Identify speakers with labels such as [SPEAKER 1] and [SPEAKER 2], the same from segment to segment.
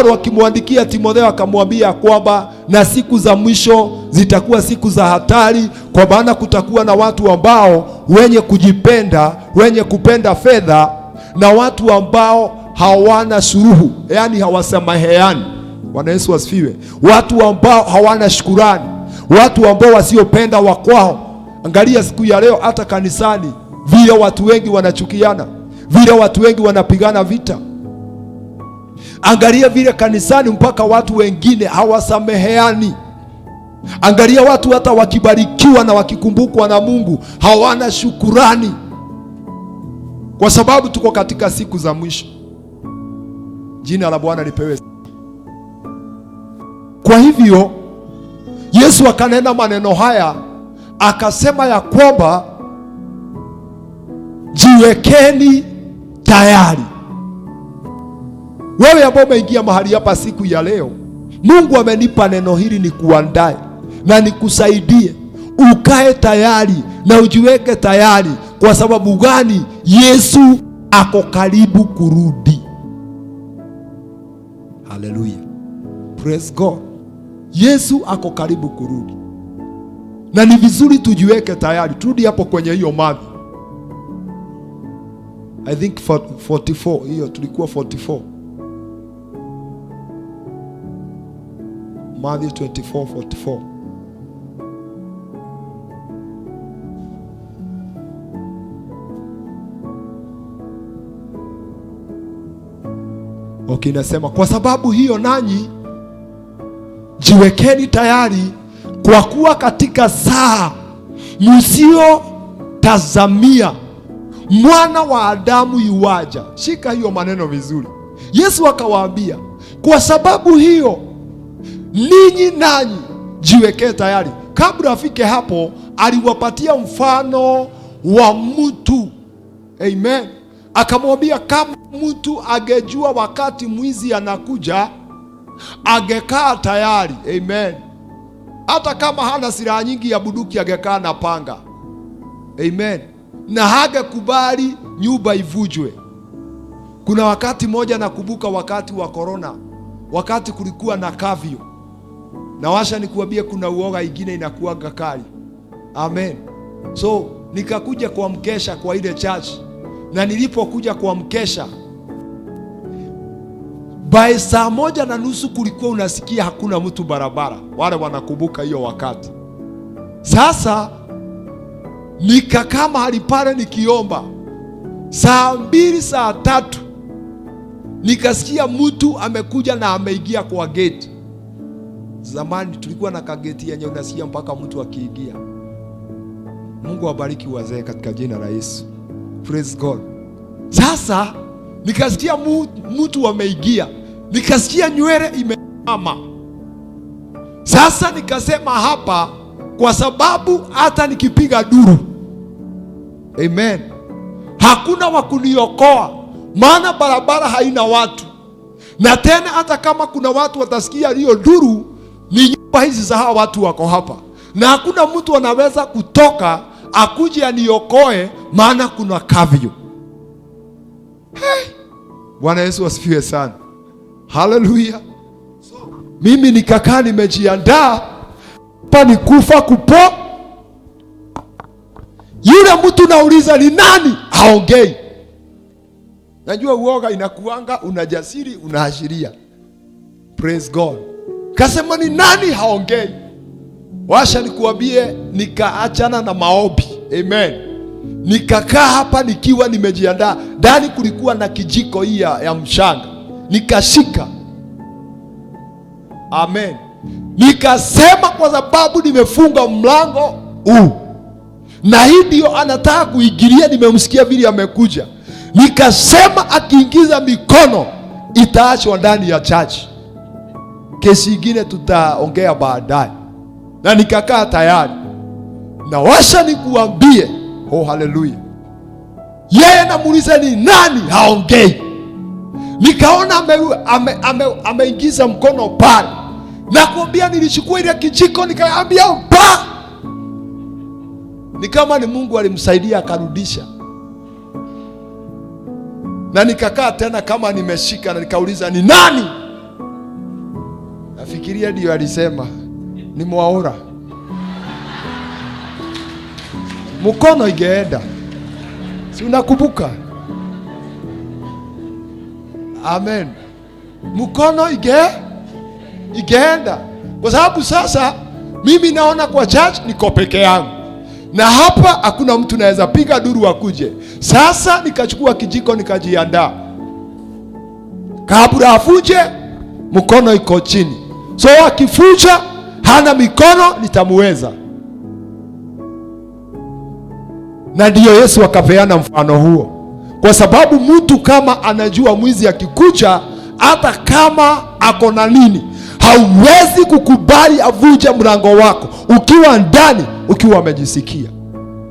[SPEAKER 1] Paulo akimwandikia Timotheo akamwambia kwamba na siku za mwisho zitakuwa siku za hatari, kwa maana kutakuwa na watu ambao wenye kujipenda, wenye kupenda fedha, na watu ambao hawana suluhu, yani hawasamaheani. Bwana Yesu asifiwe. Watu ambao hawana shukurani, watu ambao wasiopenda wakwao. Angalia siku ya leo hata kanisani vile watu wengi wanachukiana, vile watu wengi wanapigana vita. Angalia vile kanisani mpaka watu wengine hawasameheani. Angalia watu hata wakibarikiwa na wakikumbukwa na Mungu hawana shukurani, kwa sababu tuko katika siku za mwisho. Jina la Bwana lipewe. Kwa hivyo Yesu akanena maneno haya, akasema ya kwamba jiwekeni tayari. Wewe ambao umeingia mahali hapa siku ya leo, Mungu amenipa neno hili ni kuandae na nikusaidie ukae tayari na ujiweke tayari. Kwa sababu gani? Yesu ako karibu kurudi. Haleluya, praise God. Yesu ako karibu kurudi, na ni vizuri tujiweke tayari. Turudi hapo kwenye hiyo Mathayo, I think 44, hiyo tulikuwa 44, Mathayo 24:44. Okay, nasema kwa sababu hiyo nanyi jiwekeni tayari, kwa kuwa katika saa msio tazamia Mwana wa Adamu yuwaja. Shika hiyo maneno vizuri. Yesu akawaambia kwa sababu hiyo ninyi nanyi jiwekee tayari. Kabla afike hapo, aliwapatia mfano wa mtu. Amen. Akamwambia kama mtu angejua wakati mwizi anakuja, angekaa tayari. Amen. Hata kama hana silaha nyingi ya bunduki, angekaa na panga. Amen. Na hangekubali nyumba ivujwe. Kuna wakati moja nakumbuka, wakati wa corona, wakati kulikuwa na kavyo, na washa nikuambie kuna uoga ingine inakuaga kali. Amen. So nikakuja kwa mkesha kwa ile church, na nilipokuja kwa mkesha by saa 1:30 kulikuwa unasikia hakuna mtu barabara. Wale wanakumbuka hiyo wakati. Sasa nikakaa mahali pale nikiomba. Saa 2, saa 3 nikasikia mtu amekuja na ameingia kwa gate. Zamani tulikuwa na kageti yenye unasikia mpaka mtu akiingia. Mungu awabariki wazee katika jina la Yesu. Praise God. Sasa nikasikia mtu ameingia, nikasikia nywele imesimama. Sasa nikasema hapa, kwa sababu hata nikipiga duru, amen, hakuna wa kuniokoa, maana barabara haina watu. Na tena hata kama kuna watu watasikia hiyo duru, ni nyumba hizi za hawa watu wako hapa, na hakuna mtu anaweza kutoka akuje aniokoe, maana kuna kavyo. Hey! Bwana Yesu asifiwe sana. Haleluya. So, mimi nikakaa nimejiandaa hapa ni kufa kupo. Yule mtu nauliza ni nani, haongei. Najua uoga inakuanga, unajasiri, unaashiria. Praise God. Kasema ni nani, haongei. Washa nikuambie, nikaachana na maombi. Amen. Nikakaa hapa nikiwa nimejiandaa. Ndani kulikuwa na kijiko hii ya mshanga. Nikashika. Amen. Nikasema kwa sababu nimefunga mlango huu, na hii ndio anataka kuingilia, nimemsikia vile amekuja. Nikasema akiingiza mikono itaachwa ndani ya church. Kesi nyingine tutaongea baadaye. Na nikakaa tayari. Na washa nikuambie, oh haleluya, yeye namuuliza ni nani, haongei. Nikaona ameingiza mkono pale. Nakwambia nilichukua ile kijiko nikaambia pa. Ni kama ni Mungu alimsaidia akarudisha. Na nikakaa tena kama nimeshika, na nikauliza ni nani? Nafikiria ndio alisema ni mwaura. Mkono ingeenda. Si unakumbuka? Amen. Mkono ingeenda. Kwa sababu sasa mimi naona kwa church niko peke yangu. Na hapa hakuna mtu naweza piga duru akuje. Sasa nikachukua kijiko nikajiandaa. Kabla afuje mkono iko chini. So akifuja hana mikono nitamuweza. Na ndio Yesu akapeana mfano huo. Kwa sababu mtu kama anajua mwizi akikuja, hata kama ako na nini, hauwezi kukubali avuje mlango wako ukiwa ndani, ukiwa umejisikia.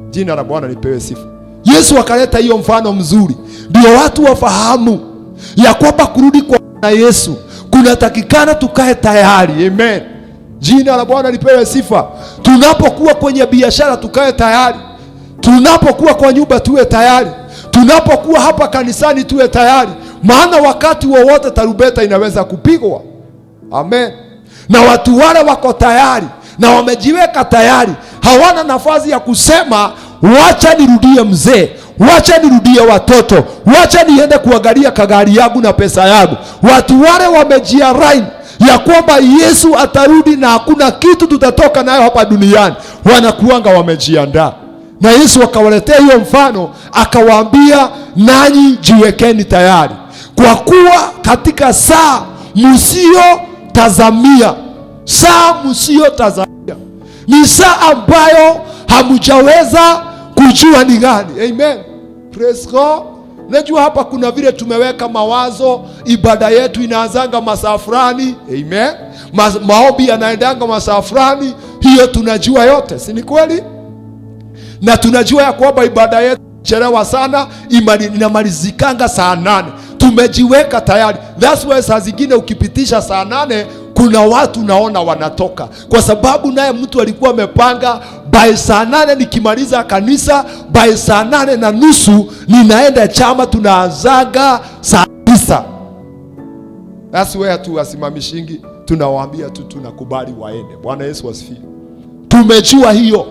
[SPEAKER 1] Jina la Bwana lipewe sifa. Yesu akaleta hiyo mfano mzuri ndio watu wafahamu ya kwamba kurudi kwa Yesu kunatakikana tukae tayari. Amen. Jina la Bwana lipewe sifa. Tunapokuwa kwenye biashara tukae tayari. Tunapokuwa kwa nyumba tuwe tayari. Tunapokuwa hapa kanisani tuwe tayari. Maana wakati wowote tarumbeta inaweza kupigwa. Amen. Na watu wale wako tayari na wamejiweka tayari, hawana nafasi ya kusema wacha nirudie mzee, wacha nirudie watoto, wacha niende kuangalia kagari yangu na pesa yangu. Watu wale wamejiaraini ya kwamba Yesu atarudi na hakuna kitu tutatoka nayo hapa duniani. Wanakuanga wamejiandaa. Na Yesu akawaletea hiyo mfano, akawaambia nanyi jiwekeni tayari. Kwa kuwa katika saa msio tazamia, ni saa ambayo hamjaweza kujua ni gani. Amen. Praise God. Najua hapa kuna vile tumeweka mawazo, ibada yetu inaanzanga masaa fulani. Amen. Maombi yanaendanga masaa fulani. Hiyo tunajua yote, si ni kweli? Na tunajua ya kwamba ibada yetu chelewa sana, inamalizikanga saa 8. Tumejiweka tayari. That's why saa zingine ukipitisha saa 8 kuna watu naona wanatoka. Kwa sababu naye mtu alikuwa amepanga by saa 8 nikimaliza kanisa, by saa 8:30 ninaenda chama, tunaanzaga saa 9. That's why tu wasimamishingi, tunawaambia tu tunakubali waende. Bwana Yesu asifiwe. Tumejua hiyo.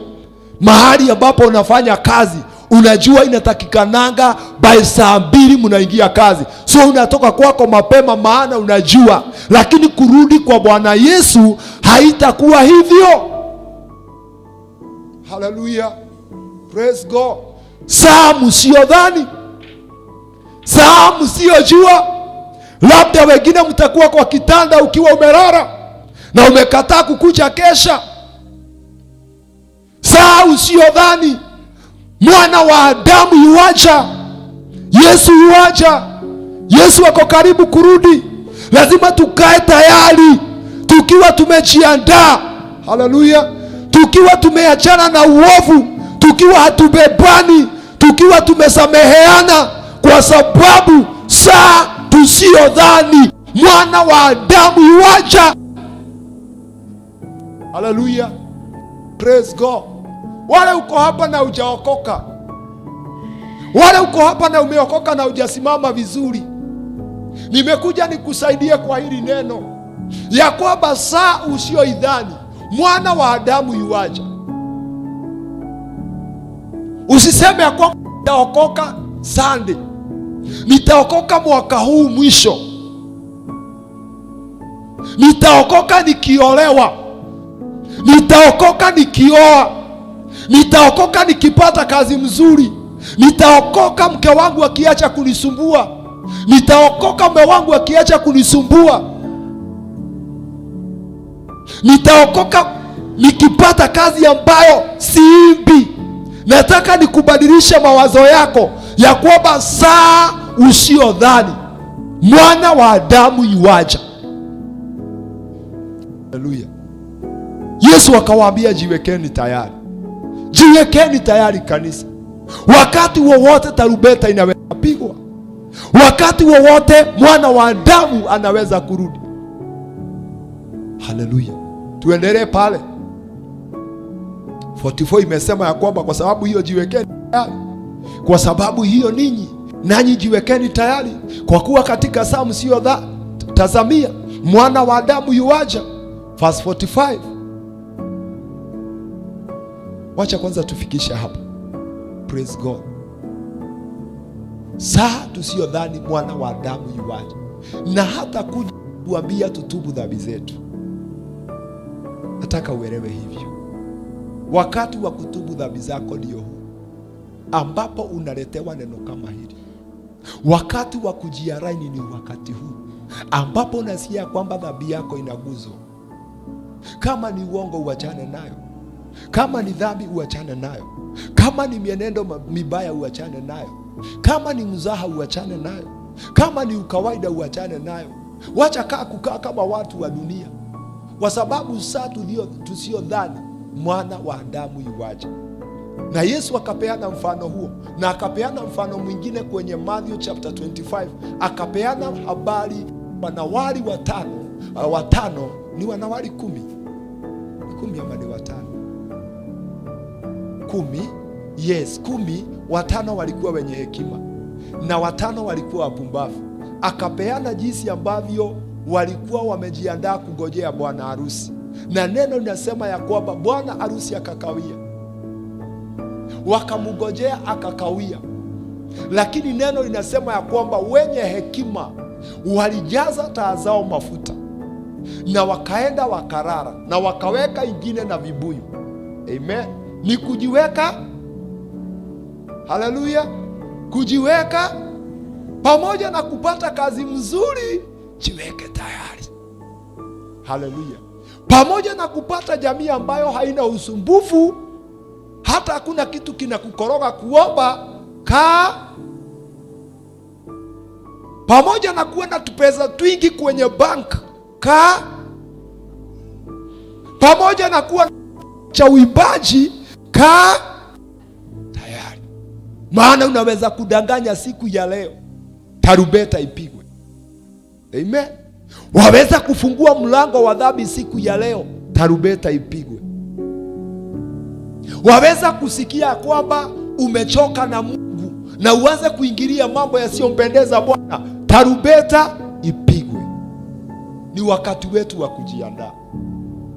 [SPEAKER 1] Mahali ambapo unafanya kazi, unajua inatakikananga by saa 2 mnaingia kazi. So unatoka kwako mapema, maana unajua. Lakini kurudi kwa Bwana Yesu haitakuwa hivyo. Hallelujah. Praise God. Saa msiodhani, saa msiojua. Labda wengine mtakuwa kwa kitanda ukiwa umelala na umekataa kukuja kesha. Saa usiodhani. Mwana wa Adamu yuaja. Yesu yuaja. Yesu ako karibu kurudi. Lazima tukae tayari, tukiwa tumejiandaa. Haleluya. Tukiwa tumeachana na uovu, tukiwa hatubebani, tukiwa tumesameheana, kwa sababu saa tusiodhani mwana wa Adamu yuaja. Haleluya. Praise God. Wale uko hapa na hujaokoka, wale uko hapa na umeokoka na hujasimama vizuri, nimekuja nikusaidie kwa hili neno ya kwamba saa usioidhani mwana wa Adamu yuaja. Usiseme ya kwamba nitaokoka Sunday, nitaokoka mwaka huu mwisho, nitaokoka nikiolewa, nitaokoka nikioa, nitaokoka nikipata kazi mzuri, nitaokoka mke wangu akiacha kunisumbua, nitaokoka mume wangu akiacha kunisumbua, nitaokoka nikipata kazi ambayo siimbi. Nataka nikubadilisha mawazo yako ya kwamba saa usiodhani mwana wa Adamu yuaja. Haleluya. Yesu akawaambia jiwekeni tayari. Jiwekeni tayari kanisa. Wakati wowote tarumbeta inaweza pigwa. Wakati wowote mwana wa Adamu anaweza kurudi. Haleluya. Tuendelee pale. 44 imesema ya kwamba kwa sababu hiyo jiwekeni tayari. Kwa sababu hiyo ninyi nanyi jiwekeni tayari, kwa kuwa katika saa msio tazamia mwana wa Adamu yuaja. verse 45. Wacha kwanza tufikisha hapa. Praise God. Saa tusiyodhani mwana wa Adamu yuaje, na hata kuja kuambia tutubu dhambi zetu. Nataka uelewe hivyo. Wakati wa kutubu dhambi zako ndio huu, ambapo unaletewa neno kama hili. Wakati wa kujiaraini ni wakati huu, ambapo unasikia kwamba dhambi yako inaguzwa. Kama ni uongo uachane nayo, kama ni dhambi uachane nayo, kama ni mienendo mibaya uachane nayo, kama ni mzaha uachane nayo, kama ni ukawaida uachane nayo. Wacha kukaa kama watu wa dunia, kwa sababu saa tusiyodhani mwana wa Adamu yuaje. Na Yesu akapeana mfano huo, na akapeana mfano mwingine kwenye Matthew chapter 25. Akapeana habari wanawali watano ni wanawali 10 ama ni watano? 10. Yes, 10. Watano walikuwa wenye hekima na watano walikuwa wapumbavu. Akapeana jinsi ambavyo walikuwa wamejiandaa kungojea bwana harusi, na neno linasema ya kwamba bwana harusi akakawia. Wakamngojea akakawia, lakini neno linasema ya kwamba wenye hekima walijaza taa zao mafuta, na wakaenda wakarara, na wakaweka ingine na vibuyu. Amen. Ni kujiweka, haleluya, kujiweka pamoja na kupata kazi mzuri. Jiweke tayari, haleluya, pamoja na kupata jamii ambayo haina usumbufu, hata hakuna kitu kinakukoroga kuomba. Pamoja na kuwa na tupesa twingi kwenye bank, pamoja na kuwa cha uimbaji, tayari. Maana unaweza kudanganya siku ya leo, tarumbeta ipigwe. Amen. Waweza kufungua mlango wa dhambi siku ya leo, tarumbeta ipigwe. Waweza kusikia kwamba umechoka na Mungu na uanze kuingilia mambo yasiyompendeza Bwana, tarumbeta ipigwe. Ni wakati wetu wa kujiandaa.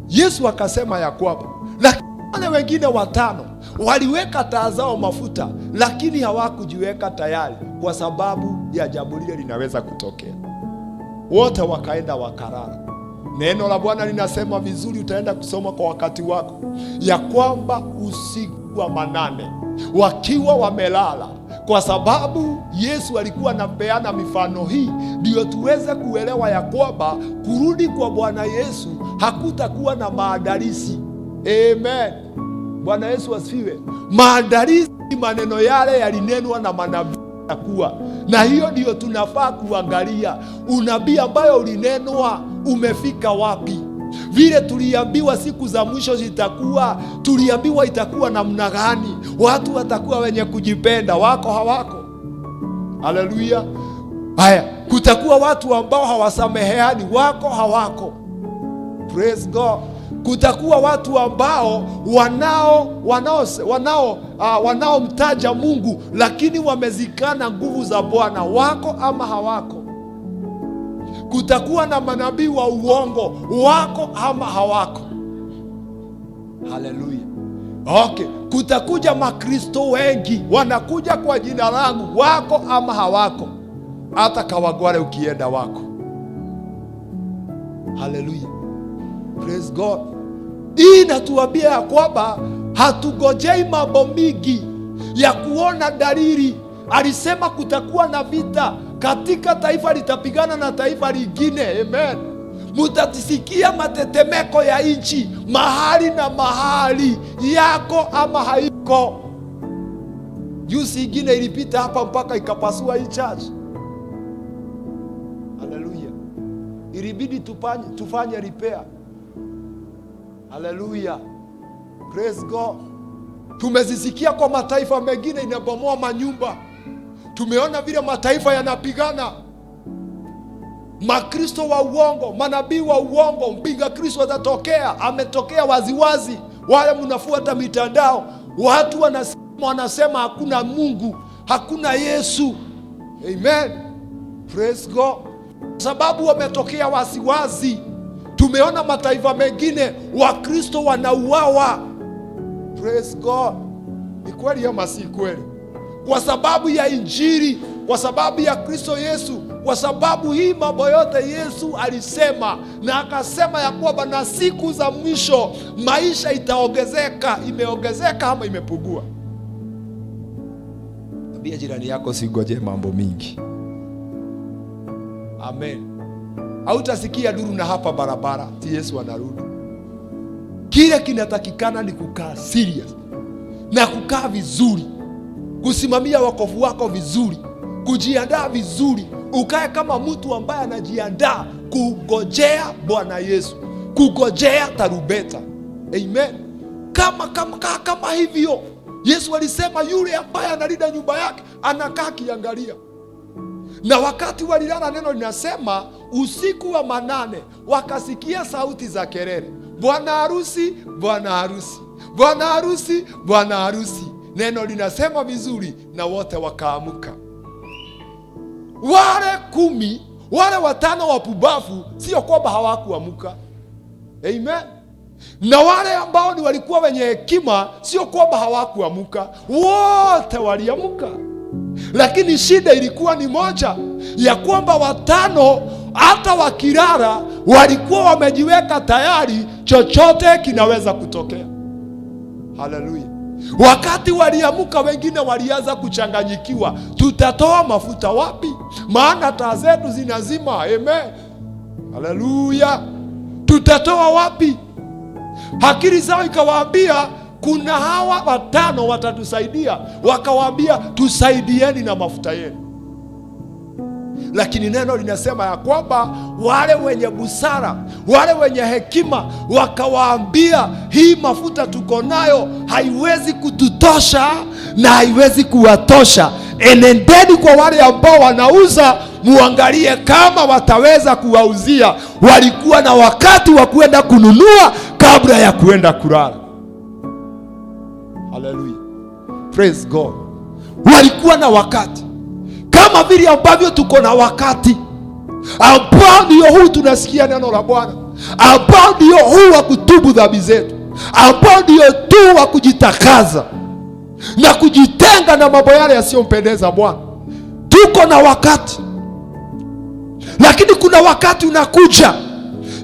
[SPEAKER 1] Yesu akasema ya kwamba, lakini wale wengine watano waliweka taa zao mafuta, lakini hawakujiweka tayari, kwa sababu ya jambo lile linaweza kutokea. Wote wakaenda wakarara. Neno la Bwana linasema vizuri, utaenda kusoma kwa wakati wako, ya kwamba usiku wa manane wakiwa wamelala, kwa sababu Yesu alikuwa anapeana mifano hii ndio tuweze kuelewa ya kwamba kurudi kwa Bwana Yesu hakutakuwa na maandalizi. Amen. Bwana Yesu asifiwe. Maandalizi, maneno yale yalinenwa na manabii kuwa, na hiyo ndio tunafaa kuangalia. Unabii ambayo ulinenwa umefika wapi? Vile tuliambiwa siku za mwisho zitakuwa, tuliambiwa itakuwa namna gani? Watu watakuwa wenye kujipenda, wako hawako? Haleluya. Haya, kutakuwa watu ambao hawasameheani, wako hawako? Praise God. Kutakuwa watu ambao wanaomtaja Mungu lakini wamezikana nguvu za Bwana, wako ama hawako? Kutakuwa na manabii wa uongo, wako ama hawako? Haleluya. Okay, kutakuja makristo wengi wanakuja kwa jina langu, wako ama hawako? Hata Kawagware ukienda wako. Haleluya. Praise God. Hii inatuambia ya kwamba hatugojei mambo mingi ya kuona dalili. Alisema kutakuwa na vita katika taifa, litapigana na taifa lingine. Amen. Mutatisikia matetemeko ya nchi mahali na mahali, yako ama haiko? Juzi ingine ilipita hapa mpaka ikapasua hii church. Haleluya. Ilibidi tufanye repair. Haleluya. Praise God. Tumezisikia kwa mataifa mengine inabomoa manyumba. Tumeona vile mataifa yanapigana. Makristo wa uongo, manabii wa uongo, mpinga Kristo atatokea. Ametokea waziwazi. Wale mnafuata mitandao, watu wanasema hakuna Mungu, hakuna Yesu. Amen. Praise God. Sababu wametokea waziwazi. Tumeona mataifa mengine Wakristo wanauawa. Praise God. Ni kweli ama si kweli? Kwa sababu ya Injili, kwa sababu ya Kristo Yesu, kwa sababu hii mambo yote Yesu alisema, na akasema ya kwamba na siku za mwisho maisha itaongezeka. Imeongezeka ama imepungua? Tabia jirani yako, singoje mambo mingi. Amen. Hautasikia duru na hapa barabara ti Yesu anarudi. Kile kinatakikana ni kukaa serious na kukaa vizuri, kusimamia wokovu wako vizuri, kujiandaa vizuri, ukae kama mtu ambaye anajiandaa kungojea Bwana Yesu, kungojea tarumbeta. Amen. Kama hivyo Yesu alisema yule ambaye analinda nyumba yake anakaa kiangalia. Na wakati walilala, neno linasema usiku wa manane wakasikia sauti za kelele, bwana harusi, bwana harusi, bwana harusi, bwana harusi. Neno linasema vizuri, na wote wakaamuka. Wale 10, wale 5 wapumbavu sio kwamba hawakuamuka. Amen. Na wale ambao ni walikuwa wenye hekima sio kwamba hawakuamuka, wote waliamuka. Lakini shida ilikuwa ni moja, ya kwamba 5 hata wakilala walikuwa wamejiweka tayari, chochote kinaweza kutokea. Haleluya. Wakati waliamuka, wengine walianza kuchanganyikiwa, tutatoa mafuta wapi? Maana taa zetu zinazima. Amen. Haleluya. Tutatoa wapi? Akili zao ikawaambia kuna hawa 5 watatusaidia. Wakawaambia tusaidieni na mafuta yenu. Lakini neno linasema ya kwamba wale wenye busara, wale wenye hekima wakawaambia, hii mafuta tuko nayo haiwezi kututosha na haiwezi kuwatosha. Enendeni kwa wale ambao wanauza, muangalie kama wataweza kuwauzia. Walikuwa na wakati wa kuenda kununua kabla ya kuenda kulala. Hallelujah. Praise God. Walikuwa na wakati, kama vile ambavyo tuko na wakati ambao ndio huu tunasikia neno la Bwana, ambao ndio huu wa kutubu dhambi zetu, ambao ndio tu wa kujitakaza na kujitenga na mambo yale yasiyompendeza Bwana. Tuko na wakati, lakini kuna wakati unakuja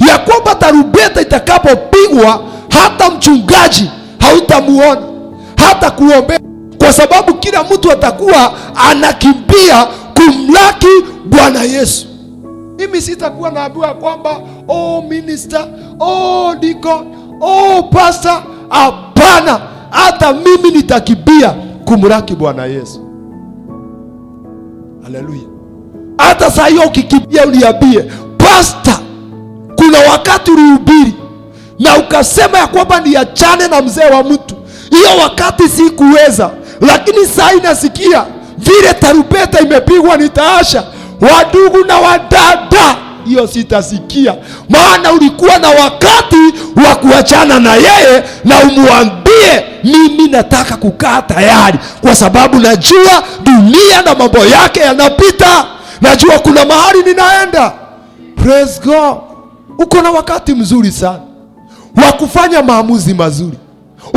[SPEAKER 1] ya kwamba tarumbeta itakapopigwa, hata mchungaji hautamuona, hata kuombea, kwa sababu kila mtu atakuwa anakimbia kumlaki Bwana Yesu. Mimi sitakuwa naambiwa kwamba oh minister, oh deacon, oh pastor. Hapana, hata mimi nitakimbia kumlaki Bwana Yesu. Haleluya. Hata saa hiyo ukikimbia uniambie, pastor, kuna wakati ulihubiri na ukasema ya kwamba niachane na mzee wa mtu, hiyo wakati sikuweza, lakini saa inasikia vile tarumbeta imepigwa nitaasha. Wadugu na wadada, hiyo sitasikia, maana ulikuwa na wakati wa kuachana na yeye na umwambie, mimi nataka kukaa tayari, kwa sababu najua dunia na mambo yake yanapita, najua kuna mahali ninaenda. Praise God. Uko na wakati mzuri sana wa kufanya maamuzi mazuri.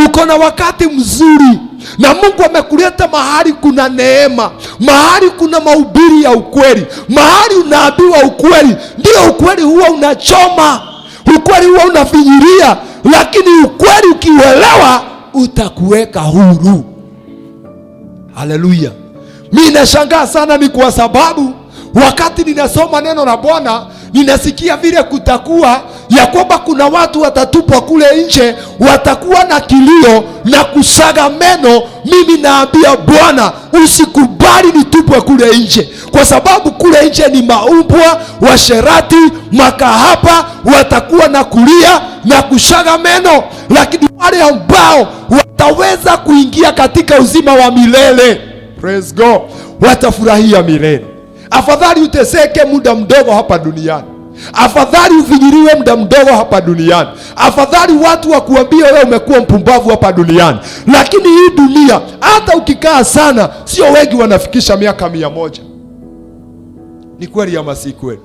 [SPEAKER 1] Uko na wakati mzuri, na Mungu amekuleta mahali kuna neema, mahali kuna mahubiri ya ukweli, mahali unaambiwa ukweli. Ndio ukweli huwa unachoma, ukweli huwa unafinyiria, lakini ukweli ukiuelewa utakuweka huru. Haleluya. Mimi nashangaa sana, ni kwa sababu wakati ninasoma neno la Bwana ninasikia vile kutakuwa ya kwamba kuna watu watatupwa kule nje, watakuwa na kilio na kusaga meno. Mimi naambia Bwana, usikubali nitupwe kule nje, kwa sababu kule nje ni maumbwa, washerati, makahaba, watakuwa na kulia na kusaga meno. Lakini wale ambao wataweza kuingia katika uzima wa milele, praise God, watafurahia milele. Afadhali uteseke muda mdogo hapa duniani, afadhali ufinyiriwe muda mdogo hapa duniani, afadhali watu wakuambie wewe umekuwa mpumbavu hapa duniani. Lakini hii dunia, hata ukikaa sana, sio wengi wanafikisha miaka 100. Ni kweli ama si kweli?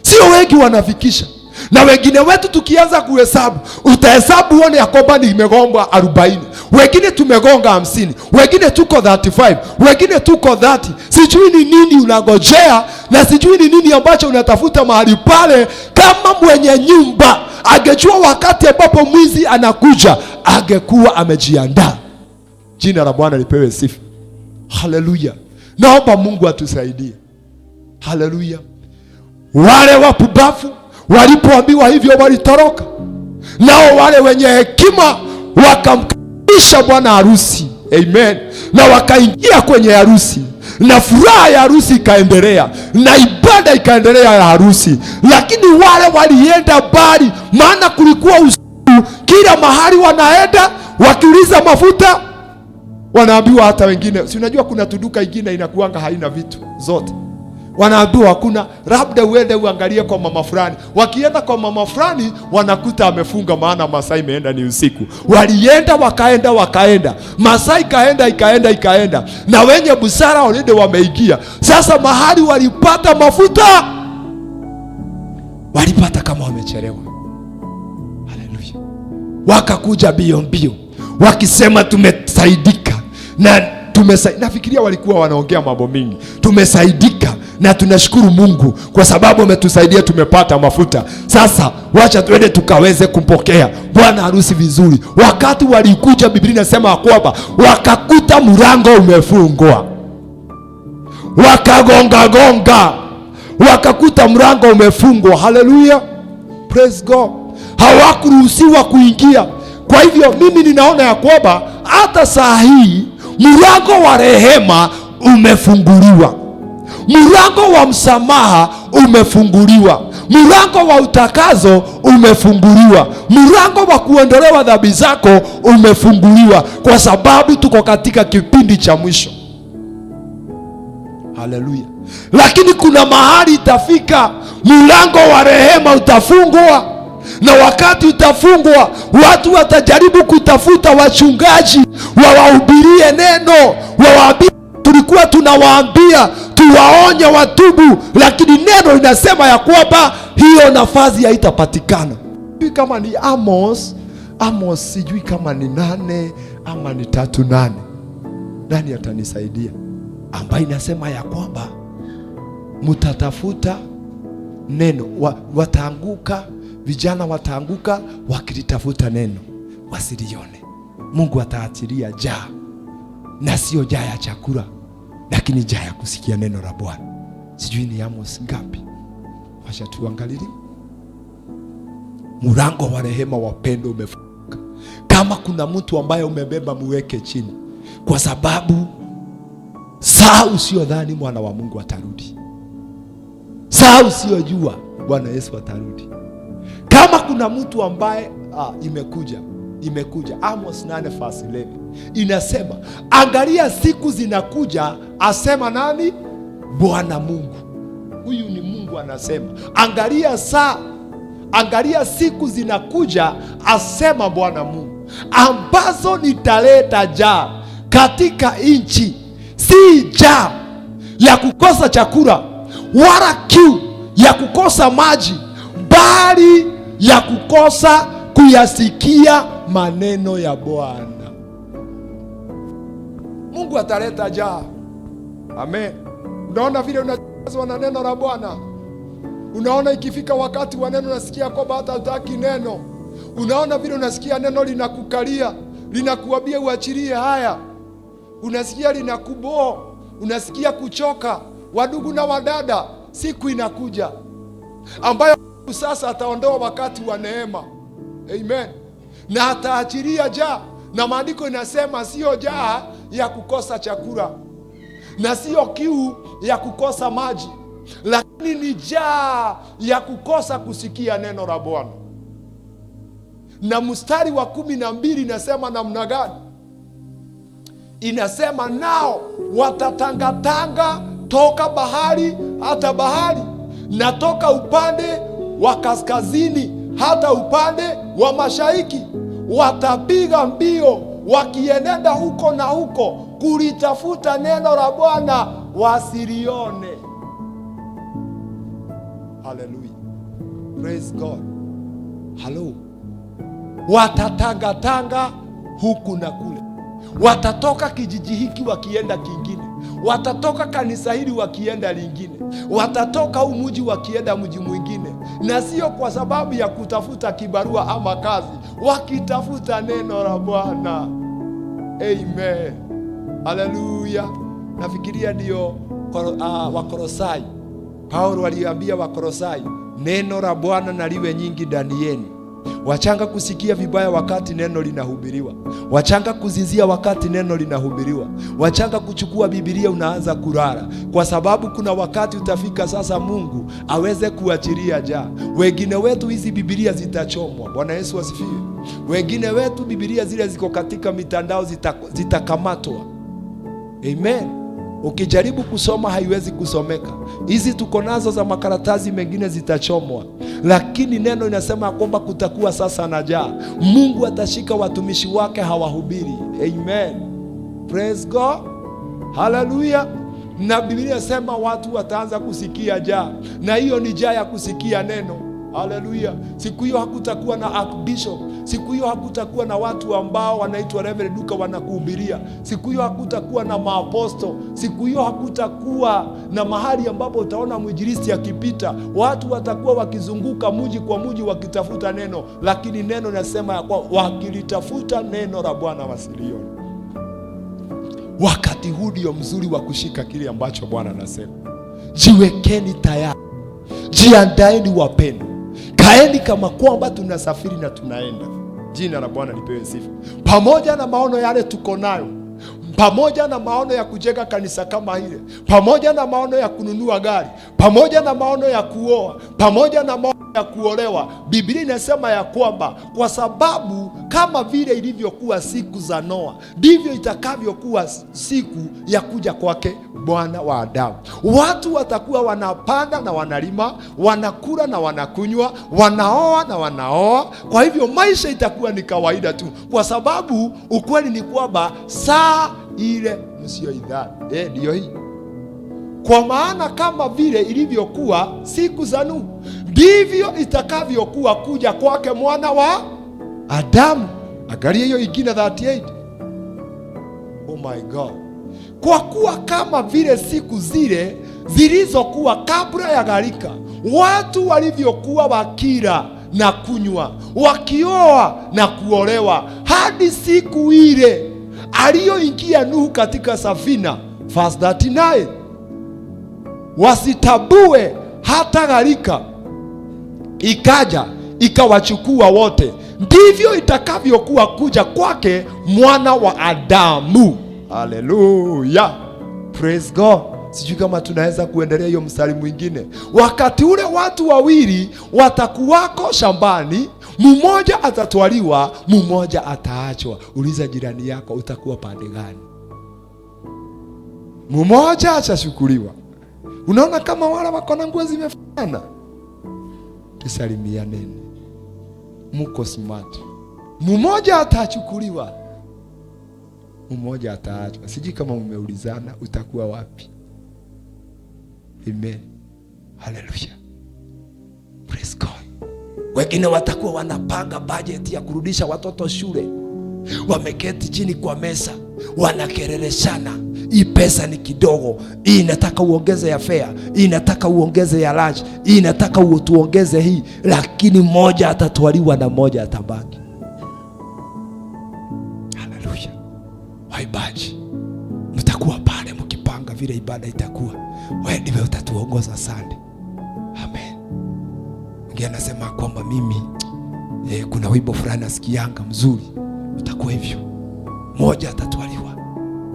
[SPEAKER 1] Sio wengi wanafikisha. Na wengine wetu tukianza kuhesabu, utahesabu uone ya kwamba nimegonga 40, wengine tumegonga 50, wengine tuko 35, wengine tuko 30. Sijui ni nini unagojea na sijui ni nini ambacho unatafuta mahali pale. Kama mwenye nyumba angejua wakati ambapo mwizi anakuja, angekuwa amejiandaa. Jina la Bwana lipewe sifa. Haleluya. Naomba Mungu atusaidie. Haleluya. Wale wapumbavu walipoambiwa hivyo walitoroka. Nao wale wenye hekima wakamkaribisha bwana harusi. Amen. Na wakaingia kwenye harusi. Na furaha ya harusi ikaendelea. Na ibada ikaendelea ya harusi. Lakini wale walienda mbali, maana kulikuwa usiku. Kila mahali wanaenda wakiuliza mafuta, wanaambiwa hata wengine, si unajua kuna tuduka ingine inakuanga haina vitu zote. Wanaambiwa hakuna, labda uende uangalie kwa mama fulani. Wakienda kwa mama fulani wanakuta amefunga, maana masaa imeenda, ni usiku. Walienda wakaenda. Masaa ikaenda. Na wenye busara walinde wameingia. Sasa mahali walipata mafuta, walipata kama wamechelewa. Haleluya. Wakakuja mbio wakisema tumesaidika. Na nafikiria walikuwa wanaongea mambo mingi. Tumesaidika na tunashukuru Mungu kwa sababu ametusaidia, tumepata mafuta. Sasa wacha tuende tukaweze kumpokea bwana harusi vizuri. Wakati walikuja, Biblia inasema kwamba wakakuta mlango umefungwa. Wakagonga, wakakuta mlango umefungwa. Haleluya. Praise God. Hawakuruhusiwa kuingia. Kwa hivyo mimi ninaona ya kwamba hata saa hii mlango wa rehema umefunguliwa. Mlango wa msamaha umefunguliwa. Mlango wa utakazo umefunguliwa. Mlango wa kuondolewa dhambi zako umefunguliwa, kwa sababu tuko katika kipindi cha mwisho. Haleluya. Lakini kuna mahali itafika mlango wa rehema utafungwa. Na wakati utafungwa, watu watajaribu kutafuta wachungaji wawahubirie neno, wawaambie tulikuwa tunawaambia tuwaonye watubu, lakini neno linasema ya kwamba hiyo nafasi haitapatikana. Sijui kama ni Amos, sijui kama ni 8 ama ni 3:8. Nani atanisaidia? Ambayo inasema ya kwamba mtatafuta neno, wataanguka, vijana wataanguka wakilitafuta neno wasilione. Mungu ataachilia njaa, na sio njaa ya chakula, lakini njaa ya kusikia neno la Bwana. Sijui ni Amos ngapi? Wacha tuangalie. Mlango wa rehema, wapendo, umefunguka. Kama kuna mtu ambaye umebeba, muweke chini, kwa sababu saa usiodhani mwana wa Mungu atarudi. Saa usiojua Bwana Yesu atarudi. Kama kuna mtu ambaye imekuja. Amos 8:11 inasema, angalia siku zinakuja, asema nani? Bwana Mungu. Huyu ni Mungu anasema. Angalia siku zinakuja, asema Bwana Mungu, ambazo nitaleta njaa katika nchi, si njaa ya kukosa chakula wala kiu ya kukosa maji, bali ya kukosa kuyasikia maneno ya Bwana. Mungu ataleta njaa. Amen. Unaona vile unajazwa na neno la Bwana. Unaona ikifika wakati wa neno unasikia kwamba hata hutaki neno. Unaona vile unasikia neno linakukalia, linakuambia uachilie haya. Unasikia linakuboa, unasikia kuchoka. Wadugu na wadada, siku inakuja ambayo sasa ataondoa wakati wa neema. Amen. Na ataachilia njaa. Na maandiko inasema sio njaa ya kukosa chakula na sio kiu ya kukosa maji, lakini ni njaa ya kukosa kusikia neno la Bwana. Na mstari wa 12 inasema namna gani? Inasema nao watatangatanga toka bahari hata bahari, na toka upande wa kaskazini hata upande wa mashariki. Watapiga mbio wakienenda huko na huko kulitafuta neno la Bwana wasilione. Haleluya. Praise God. Hello. Watatangatanga huku na kule, watatoka kijiji hiki wakienda kingine, watatoka kanisa hili wakienda lingine, watatoka huu mji wakienda mji mwingine, na sio kwa sababu ya kutafuta kibarua ama kazi, wakitafuta neno la Bwana. Amen. Haleluya. Nafikiria ndio Wakolosai, Paulo aliambia Wakolosai, neno la Bwana na liwe nyingi ndani yenu. Wachanga kusikia vibaya wakati neno linahubiriwa, wachanga kuzizia wakati neno linahubiriwa, wachanga kuchukua Biblia unaanza kulala, kwa sababu kuna wakati utafika sasa Mungu aweze kuachilia njaa. Wengine wetu hizi Biblia zitachomwa. Bwana Yesu asifiwe. Wengine wetu Biblia zile ziko katika mitandao zitakamatwa. Amen. Ukijaribu kusoma haiwezi kusomeka. Hizi tuko nazo za makaratasi mengine zitachomwa. Lakini neno linasema kwamba kutakuwa sasa na njaa. Mungu atashika watumishi wake hawahubiri. Amen. Praise God. Hallelujah. Na Biblia inasema watu wataanza kusikia njaa. Na hiyo ni njaa ya kusikia neno. Hallelujah. Siku hiyo hakutakuwa na archbishop. Siku hiyo hakutakuwa na watu ambao wanaitwa Reverend Duka wanakuhubiria. Siku hiyo hakutakuwa na maaposto. Siku hiyo hakutakuwa na mahali ambapo utaona mwinjilisti akipita. Watu watakuwa wakizunguka mji kwa mji wakitafuta neno, lakini neno nasema ya kwa wakilitafuta neno la Bwana wasilione. Wakati huu ndio mzuri wa kushika kile ambacho Bwana anasema. Jiwekeni tayari. Jiandaeni wapendwa. Kaeni kama kwamba tunasafiri na tunaenda. Jina la Bwana lipewe sifa. Pamoja na maono yale tuko nayo, pamoja na maono ya kujenga kanisa kama hile, pamoja na maono ya kununua gari, pamoja na maono ya kuoa, pamoja na maono ya kuolewa, Biblia inasema ya kwamba kwa sababu kama vile ilivyokuwa siku za Noa, ndivyo itakavyokuwa siku ya kuja kwake Bwana wa Adamu. Watu watakuwa wanapanda na wanalima, wanakula na wanakunywa, wanaoa na wanaoa. Kwa hivyo maisha itakuwa ni kawaida tu, kwa sababu ukweli ni kwamba saa ile msioidhani ndio hii. Kwa maana kama vile ilivyokuwa siku za Nuhu, ndivyo itakavyokuwa kuja kwake mwana wa Adamu. Angalia hiyo ingine 38. Oh my God. Kwa kuwa kama vile siku zile zilizokuwa kabla ya gharika, watu walivyokuwa wakila na kunywa, wakioa na kuolewa, hadi siku ile aliyoingia Nuhu katika safina. Verse 39. Wasitabue hata gharika ikaja ikawachukua wote, ndivyo itakavyokuwa kuja kwake mwana wa Adamu. Haleluya. Praise God. Sijui kama tunaweza kuendelea hiyo mstari mwingine. Wakati ule watu wawili watakuwako shambani, mmoja atatwaliwa, mmoja ataachwa. Uliza jirani yako, utakuwa pande gani? Mmoja atashukuliwa. Unaona kama wala wako na nguo zimefanana? Tusalimianeni. Muko smart. Mmoja atachukuliwa, mmoja ataachwa. Sijui kama umeulizana utakuwa wapi. Amen. Hallelujah. Praise God. Wengine watakuwa wanapanga budget ya kurudisha watoto shule. Wameketi chini kwa meza, wanakerereshana. Hii pesa ni kidogo. Hii inataka uongeze ya fare. Hii inataka uongeze ya lunch. Hii inataka utuongeze hii. Lakini moja atatwaliwa na moja atabaki. Hallelujah. Waibaji, mtakuwa pale mkipanga vile ibada itakuwa. Wewe ndiye utatuongoza Sunday. Amen. Mwingine anasema kwamba mimi kuna wimbo fulani nasikianga mzuri. Utakuwa hivyo. Moja atatwaliwa,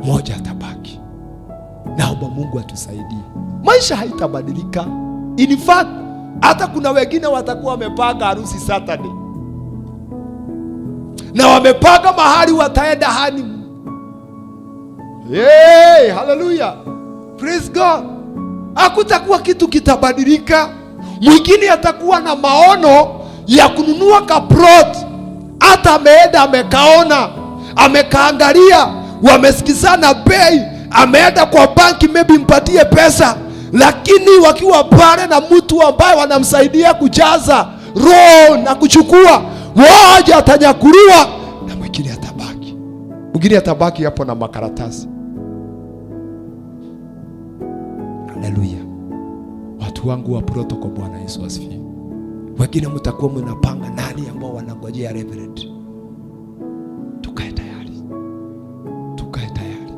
[SPEAKER 1] moja atabaki. Naomba Mungu atusaidie. Maisha haitabadilika. In fact, hata kuna wengine watakuwa wamepanga harusi Saturday, na wamepanga mahali wataenda honeymoon. Hey, hallelujah. Praise God. Hakutakuwa kitu kitabadilika. Mwingine atakuwa na maono ya kununua kaplot, hata ameenda amekaona, amekaangalia, wamesikizana bei, ameenda kwa banki maybe mpatie pesa, lakini wakiwa pale na mtu ambaye wanamsaidia kujaza roho na kuchukua, mmoja atanyakuliwa na mwingine atabaki. Mwingine atabaki hapo na makaratasi. Haleluya. Watu wangu wa protocol, Bwana Yesu asifiwe. Wengine mtakuwa mnapanga nani ambao wanangojea reverend. Tukae tayari. Tukae tayari.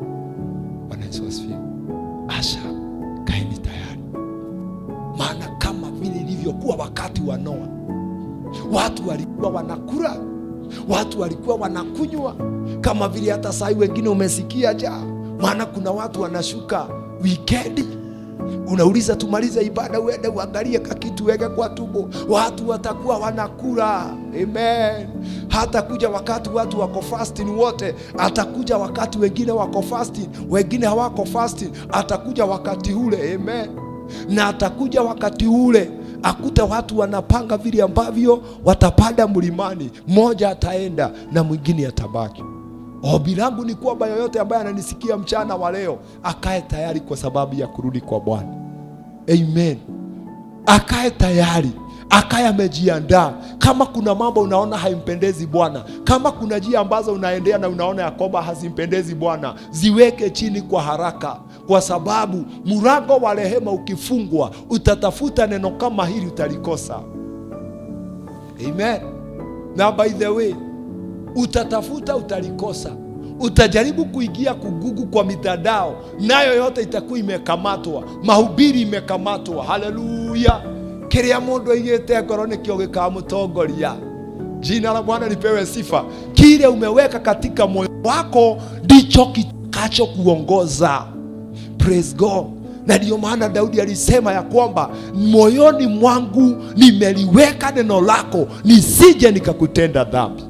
[SPEAKER 1] Bwana Yesu asifiwe. Asha, kaeni tayari. Maana kama vile ilivyokuwa wakati wa Noa, watu walikuwa wanakula, watu walikuwa wanakunywa, kama vile hata sasa wengine umesikia maana kuna watu wanashuka weekend. Unauliza tumalize ibada uende uangalie kitu weke kwa tumbo. Watu watakuwa wanakula. Amen. Hata kuja wakati watu wako fasting wote, atakuja wakati wengine wako fasting, wengine hawako fasting, atakuja wakati ule. Amen. Na atakuja wakati ule akuta watu wanapanga vile ambavyo watapanda mlimani, mmoja ataenda na mwingine atabaki. Ombi langu ni kwamba yoyote ambaye ananisikia mchana wa leo akae tayari kwa sababu ya kurudi kwa Bwana. Amen. Akae tayari, akae amejiandaa. Kama kuna mambo unaona haimpendezi Bwana, kama kuna njia ambazo unaendea na unaona ya kwamba hazimpendezi Bwana, ziweke chini kwa haraka, kwa sababu mlango wa rehema ukifungwa, utatafuta neno kama hili utalikosa. Amen. Na by the way, utatafuta utalikosa. Utajaribu kuingia kugugu kwa mitandao, nayo yote itakuwa imekamatwa, mahubiri imekamatwa. Haleluya. Kiria mundu igete ngoro nikio gikamutongoria. Jina la Bwana lipewe sifa. Kile umeweka katika moyo wako ndicho kitakacho kuongoza. Praise God. Na ndio maana Daudi alisema ya kwamba moyoni mwangu nimeliweka neno lako, nisije nikakutenda dhambi.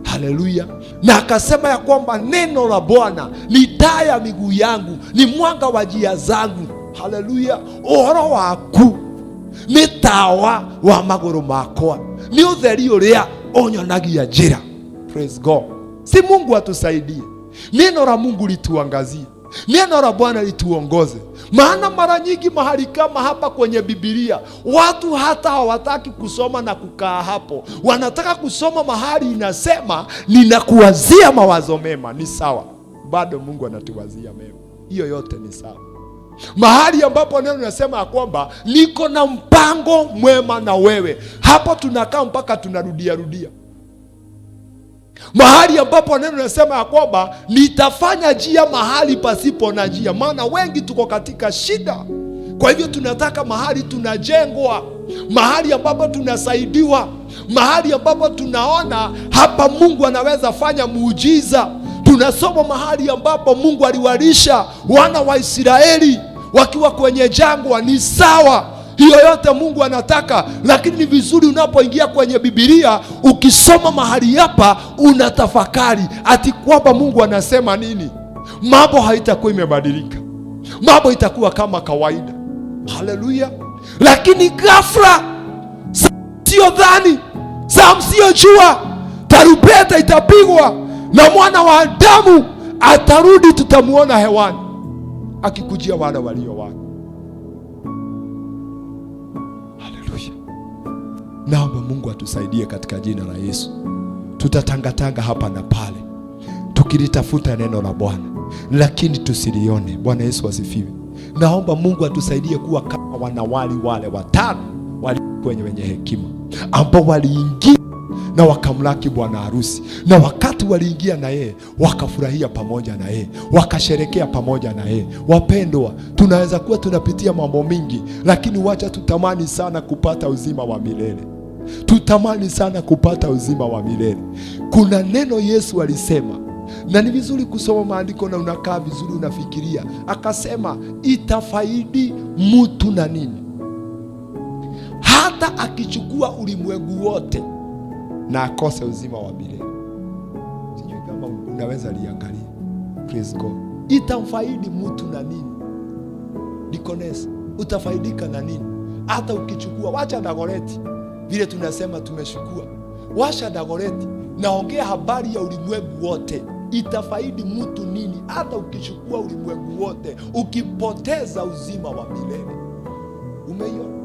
[SPEAKER 1] Haleluya. Na akasema ya kwamba neno la Bwana ni taa ya miguu yangu, ni mwanga wa njia zangu. Haleluya. Uhoro waku ni tawa wa maguru makwa, ni utheri uria unyonagia njira. Praise God. Si Mungu atusaidie, neno la Mungu lituangazie, neno la Bwana lituongoze. Maana mara nyingi mahali kama hapa kwenye Biblia, watu hata hawataki kusoma na kukaa hapo. Wanataka kusoma mahali inasema ninakuwazia mawazo mema. Ni sawa, bado Mungu anatuwazia mema. Hiyo yote ni sawa. Mahali ambapo neno linasema ya kwamba niko na mpango mwema na wewe, hapo tunakaa mpaka tunarudia. Mahali ambapo neno linasema ya kwamba nitafanya njia mahali pasipo na njia. Maana wengi tuko katika shida. Kwa hivyo tunataka mahali tunajengwa, mahali ambapo tunasaidiwa, mahali ambapo tunaona hapa Mungu anaweza fanya muujiza. Tunasoma mahali ambapo Mungu aliwalisha wana wa Israeli wakiwa kwenye jangwa. Ni sawa, hiyo yote Mungu anataka, lakini ni vizuri unapoingia kwenye Biblia ukisoma mahali hapa unatafakari ati kwamba Mungu anasema nini. Mambo haitakuwa imebadilika, mambo itakuwa kama kawaida. Haleluya. Lakini ghafla, sio dhani, sio jua, tarumbeta itapigwa na Mwana wa Adamu atarudi, tutamuona hewani akikujia wale walio wake. Naomba Mungu atusaidie katika jina la Yesu. Tutatangatanga hapa na pale tukilitafuta neno la Bwana, lakini tusilione. Bwana Yesu asifiwe. Naomba Mungu atusaidie kuwa kama wanawali wale watano walikuwa wenye hekima, ambao waliingia na wakamlaki bwana harusi, na wakati waliingia na yeye wakafurahia pamoja na yeye, wakasherekea pamoja na yeye. Wapendwa, tunaweza kuwa tunapitia mambo mingi, lakini wacha tutamani sana kupata uzima wa milele. Tutamani sana kupata uzima wa milele. Kuna neno Yesu alisema, na ni vizuri kusoma maandiko na unakaa vizuri unafikiria. Akasema itafaidi mtu na nini hata akichukua ulimwengu wote na akose uzima wa milele. Sijui kama unaweza liangalia. Praise God. Itamfaidi mtu na nini? Dikones, utafaidika na nini hata ukichukua? Wacha dagoreti vile tunasema tumeshukua. Washa dagoreti, naongea habari ya ulimwengu wote. itafaidi mtu nini hata ukichukua ulimwengu wote ukipoteza uzima wa milele? Umeiona?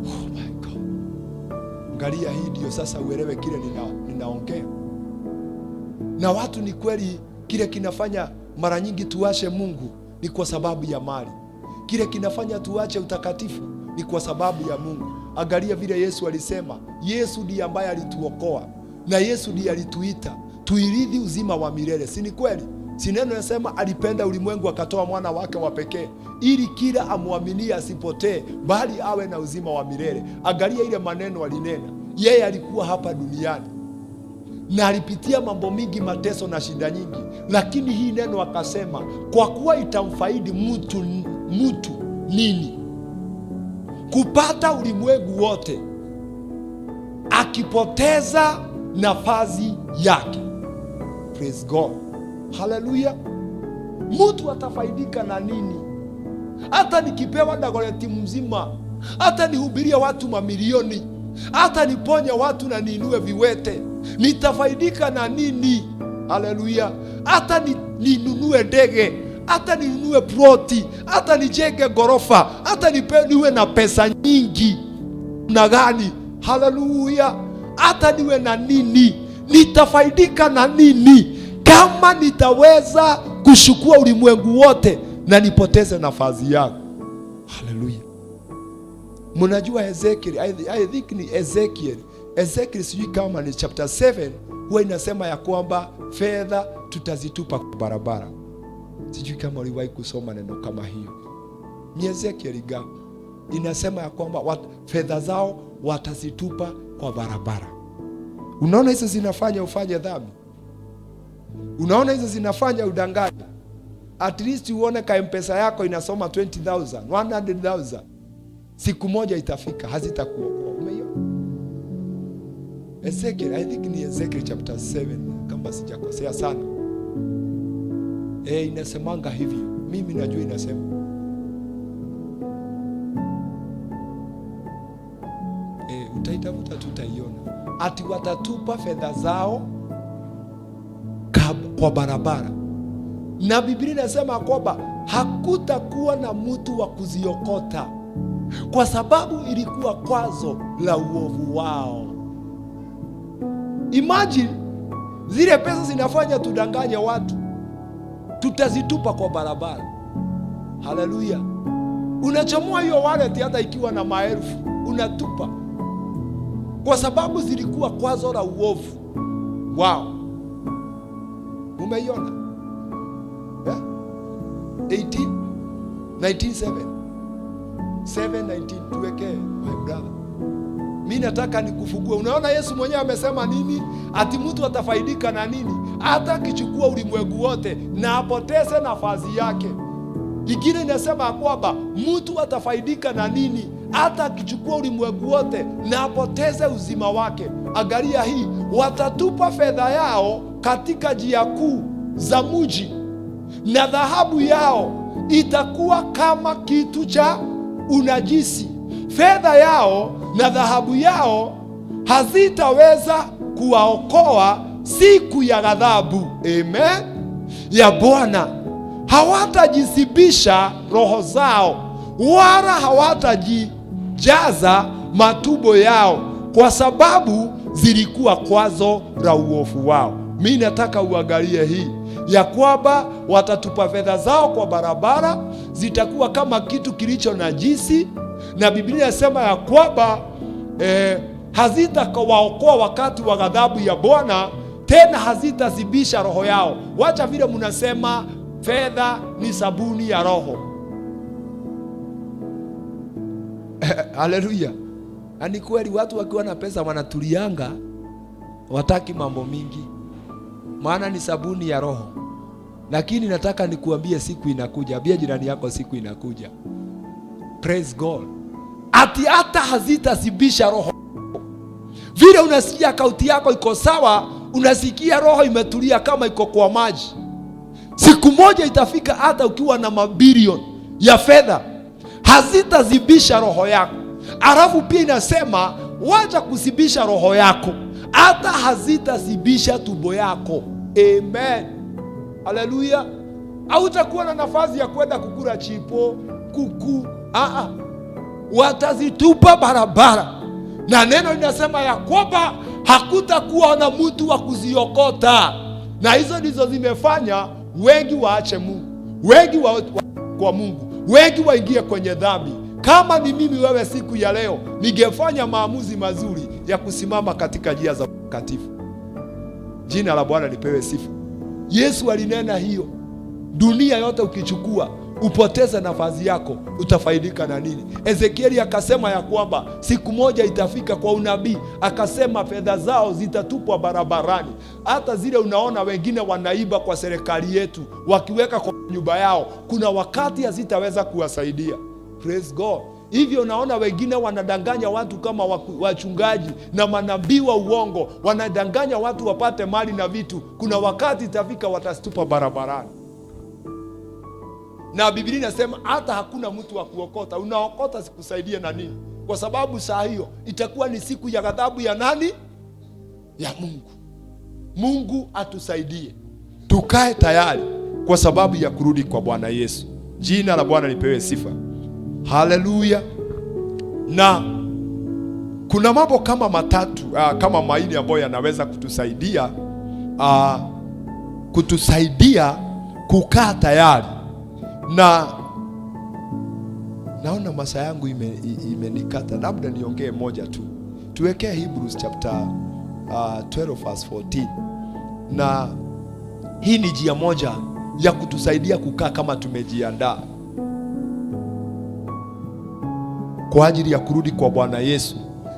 [SPEAKER 1] Oh my God. Angalia, hii ndio sasa uelewe kile ninaongea. Na watu ni kweli kile kinafanya mara nyingi tuache Mungu ni kwa sababu ya mali. Kile kinafanya tuache utakatifu ni kwa sababu ya Mungu. Angalia vile Yesu alisema. Yesu ndiye ambaye alituokoa na Yesu ndiye alituita tuirithi uzima wa milele. Si ni kweli? Si neno nasema alipenda ulimwengu akatoa mwana wake wa pekee ili kila amwaminie asipotee bali awe na uzima wa milele. Angalia ile maneno alinena. Yeye alikuwa hapa duniani na alipitia mambo mingi, mateso na shida nyingi, lakini hii neno akasema kwa kuwa itamfaidi mtu nini kupata ulimwengu wote akipoteza nafasi yake. Praise God. Hallelujah. Mtu atafaidika na nini? Hata nikipewa Dagoretti mzima, hata nihubiria watu mamilioni, hata niponya watu na niinue viwete, nitafaidika na nini? Hallelujah. Hata ninunue ndege, hata ninunue ploti, hata nijenge gorofa, hata niwe na pesa nyingi na gani? Hallelujah. Hata niwe na nini, nitafaidika na nini kama nitaweza kuchukua ulimwengu wote na nipoteze nafasi yangu? Hallelujah. Mnajua Ezekiel, I think ni Ezekiel sijui kama ni chapter 7, huwa inasema ya kwamba fedha tutazitupa kwa barabara. Sijui kama uliwahi kusoma neno kama hiyo. Ni Ezekiel gani? Inasema ya kwamba fedha zao watazitupa kwa barabara. Unaona hizo zinafanya ufanye dhambi? Unaona hizo zinafanya udanganya? At least uone ka M-Pesa yako inasoma 20,000, 100,000. Siku moja itafika hazitakuokoa. Umeiona? Ezekiel, I think ni Ezekiel chapter 7 kama sijakosea sana. Inasemanga hivyo. Mimi najua inasema. Utaitafuta tutaiona. Ati watatupa fedha zao kwa barabara. Na Biblia inasema kwamba hakutakuwa na mtu wa kuziokota kwa sababu ilikuwa kwazo la uovu wao. Imagine zile pesa zinafanya tudanganye watu, tutazitupa kwa barabara. Haleluya. Unachomoa hiyo wallet hata ikiwa na maelfu, unatupa kwa sababu zilikuwa kwazo la uovu wao. Umeiona? 7:19 tuweke my brother. Mimi nataka nikufugue. Unaona Yesu mwenyewe amesema nini? Ati mtu atafaidika na nini hata akichukua ulimwengu wote na apoteze nafasi yake. Ingine inasema kwamba mtu atafaidika na nini hata akichukua ulimwengu wote na apoteze uzima wake. Angalia hii, watatupa fedha yao katika njia kuu za mji na dhahabu yao itakuwa kama kitu cha unajisi. Fedha yao na dhahabu yao hazitaweza kuwaokoa siku ya ghadhabu, amen, ya Bwana. Hawatajisibisha roho zao wala hawatajijaza matumbo yao kwa sababu zilikuwa kwazo la uovu wao. Mimi nataka uangalie hii ya kwamba watatupa fedha zao kwa barabara, zitakuwa kama kitu kilicho najisi, na Biblia inasema ya kwamba hazitawaokoa wakati wa ghadhabu ya Bwana, tena hazitazibisha roho yao. Wacha vile mnasema fedha ni sabuni ya roho. Haleluya. Ani kweli watu wakiwa na pesa wanatulianga, wataki mambo mingi, maana ni sabuni ya roho. Lakini nataka nikuambie siku inakuja, ambia jirani yako siku inakuja. Praise God. Ati hata hazitazibisha roho. Vile unasikia akaunti yako iko sawa, unasikia roho imetulia kama iko kwa maji. Siku moja itafika hata ukiwa na mabilioni ya fedha, hazitazibisha roho yako. Alafu pia inasema wacha kusibisha roho yako, hata hazitazibisha tumbo yako. Amen. Haleluya. Hautakuwa na nafasi ya kwenda kukula chipo, kuku. Watazitupa barabara. Na neno linasema ya kwamba hakutakuwa na mtu wa kuziokota. Na hizo ndizo zimefanya wengi waache Mungu, wengi kwa Mungu, wengi waingie kwenye dhambi. Kama ni mimi wewe, siku ya leo ningefanya maamuzi mazuri ya kusimama katika njia za utakatifu. Jina la Bwana lipewe sifa. Yesu alinena hiyo. Dunia yote ukichukua upoteze nafasi yako, utafaidika na nini? Ezekieli akasema ya kwamba siku moja itafika kwa unabii, akasema fedha zao zitatupwa barabarani. Hata zile unaona wengine wanaiba kwa serikali yetu, wakiweka kwa nyumba yao, kuna wakati hazitaweza kuwasaidia. Praise God. Hivyo unaona wengine wanadanganya watu kama wachungaji na manabii wa uongo, wanadanganya watu wapate mali na vitu. Kuna wakati itafika watatupa barabarani. Na Biblia inasema hata hakuna mtu wa kuokota. Unaokota sikusaidie na nini? Kwa sababu saa hiyo itakuwa ni siku ya ghadhabu ya nani? Ya Mungu. Mungu atusaidie. Tukae tayari kwa sababu ya kurudi kwa Bwana Yesu. Jina la Bwana lipewe sifa. Haleluya. Na kuna mambo kama matatu, kama maini ambayo yanaweza kutusaidia kukaa tayari. Na naona masaa yangu imenikata, labda niongee moja tu. Tuwekee Hebrews chapter 12 verse 14. Na hii ni njia moja ya kutusaidia kukaa kama tumejiandaa kwa ajili ya kurudi kwa Bwana Yesu.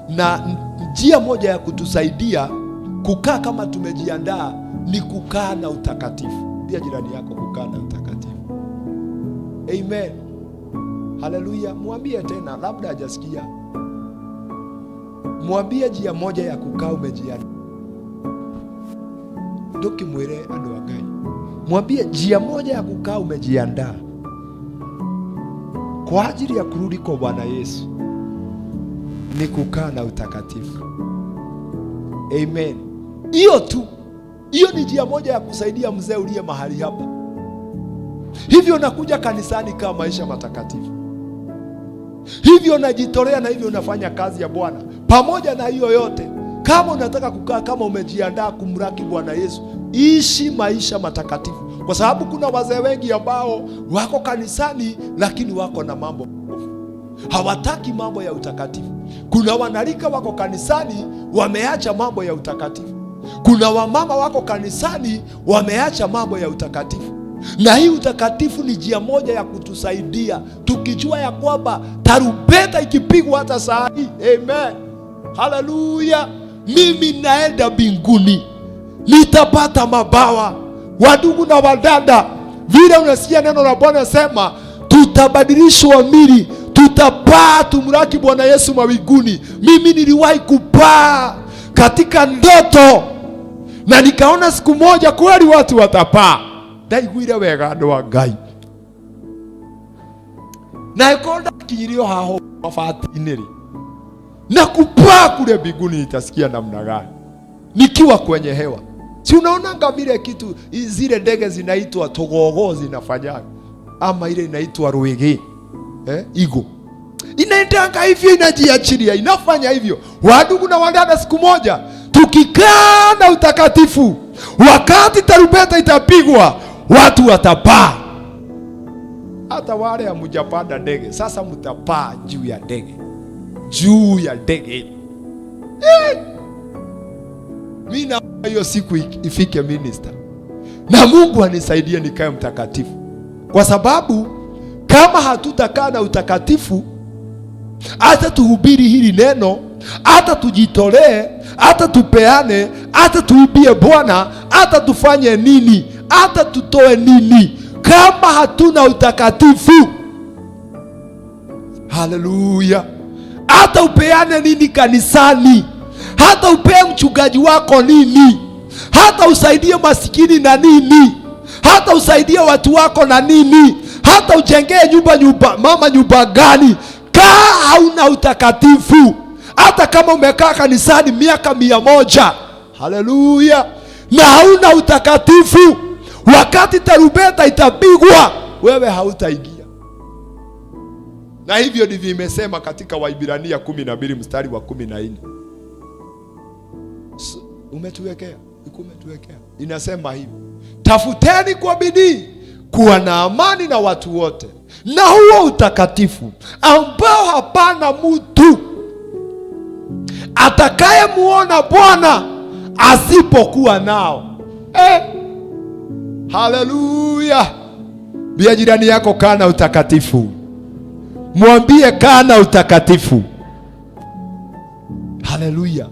[SPEAKER 1] Na njia moja ya kutusaidia kukaa kama tumejiandaa ni kukaa na utakatifu. Pia jirani yako kukaa na utakatifu. Amen. Haleluya. Mwambie tena, labda hajasikia. Mwambie njia moja ya kukaa umejiandaa. Ndoki mwere ando wagai. Mwambie njia moja ya kukaa umejiandaa kwa ajili ya kurudi kwa Bwana Yesu ni kukaa na utakatifu. Amen. Hiyo tu. Hiyo ni njia moja ya kusaidia mzee uliye mahali hapa. Hivyo nakuja kanisani kama maisha matakatifu. Hivyo najitolea na hivyo unafanya kazi ya Bwana. Pamoja na hiyo yote, kama unataka kukaa kama umejiandaa kumraki Bwana Yesu, ishi maisha matakatifu. Kwa sababu kuna wazee wengi ambao wako kanisani lakini wako na mambo. Hawataki mambo ya utakatifu. Kuna wanarika wako kanisani wameacha mambo ya utakatifu. Kuna wamama wako kanisani wameacha mambo ya utakatifu. Na hii utakatifu ni njia moja ya kutusaidia, tukijua ya kwamba tarumbeta ikipigwa hata saa hii. Amen. Haleluya. Mimi naenda mbinguni, nitapata mabawa. Wadugu na wadada, vile unasikia neno la Bwana sema tutabadilishwa mili, tutapaa tumraki Bwana Yesu mawinguni. Mimi niliwahi kupaa katika ndoto na nikaona siku moja kweli watu watapaa. Ndaiguire wega andũ a Ngai. Na ikonda kinyĩrio haho mabati-inĩ rĩ, na kupaa kule mbinguni itasikia namna gani nikiwa kwenye hewa. Si unaona vile kitu zile ndege zinaitwa togogo zinafanya, ama ile inaitwa rwege, igo inaendanga hivyo, inajiachilia, inafanya hivyo. Wadugu na wadada, siku moja tukikaa na utakatifu, wakati tarumbeta itapigwa, watu watapaa. Hata wale hamjapanda ndege, sasa mtapaa juu ya ndege. Juu ya ndege. Mimi na hiyo siku ifike minister. Na Mungu anisaidie nikae mtakatifu. Kwa sababu kama hatutakaa na utakatifu, hata tuhubiri hili neno, hata tujitolee, hata tupeane, hata tuibie Bwana, hata tufanye nini, hata tutoe nini, kama hatuna utakatifu, haleluya, hata upeane nini kanisani, hata upee mchungaji wako nini, hata usaidie masikini na nini, hata usaidie watu wako na nini, hata ujengee nyumba gani, kaa hauna utakatifu. Hata kama umekaa kanisani miaka 100, haleluya, na hauna utakatifu, wakati tarumbeta itapigwa, wewe hautaingia. Na hivyo ndivyo imesema katika Waibrania 12 mstari wa 14. Umetuwekea. Inasema hivi: tafuteni kwa bidii kuwa na amani na watu wote, na huo utakatifu ambao hapana mtu atakayemuona Bwana asipokuwa nao. Haleluya! Bia jirani yako, kaa na utakatifu. Mwambie kaa na utakatifu. Haleluya!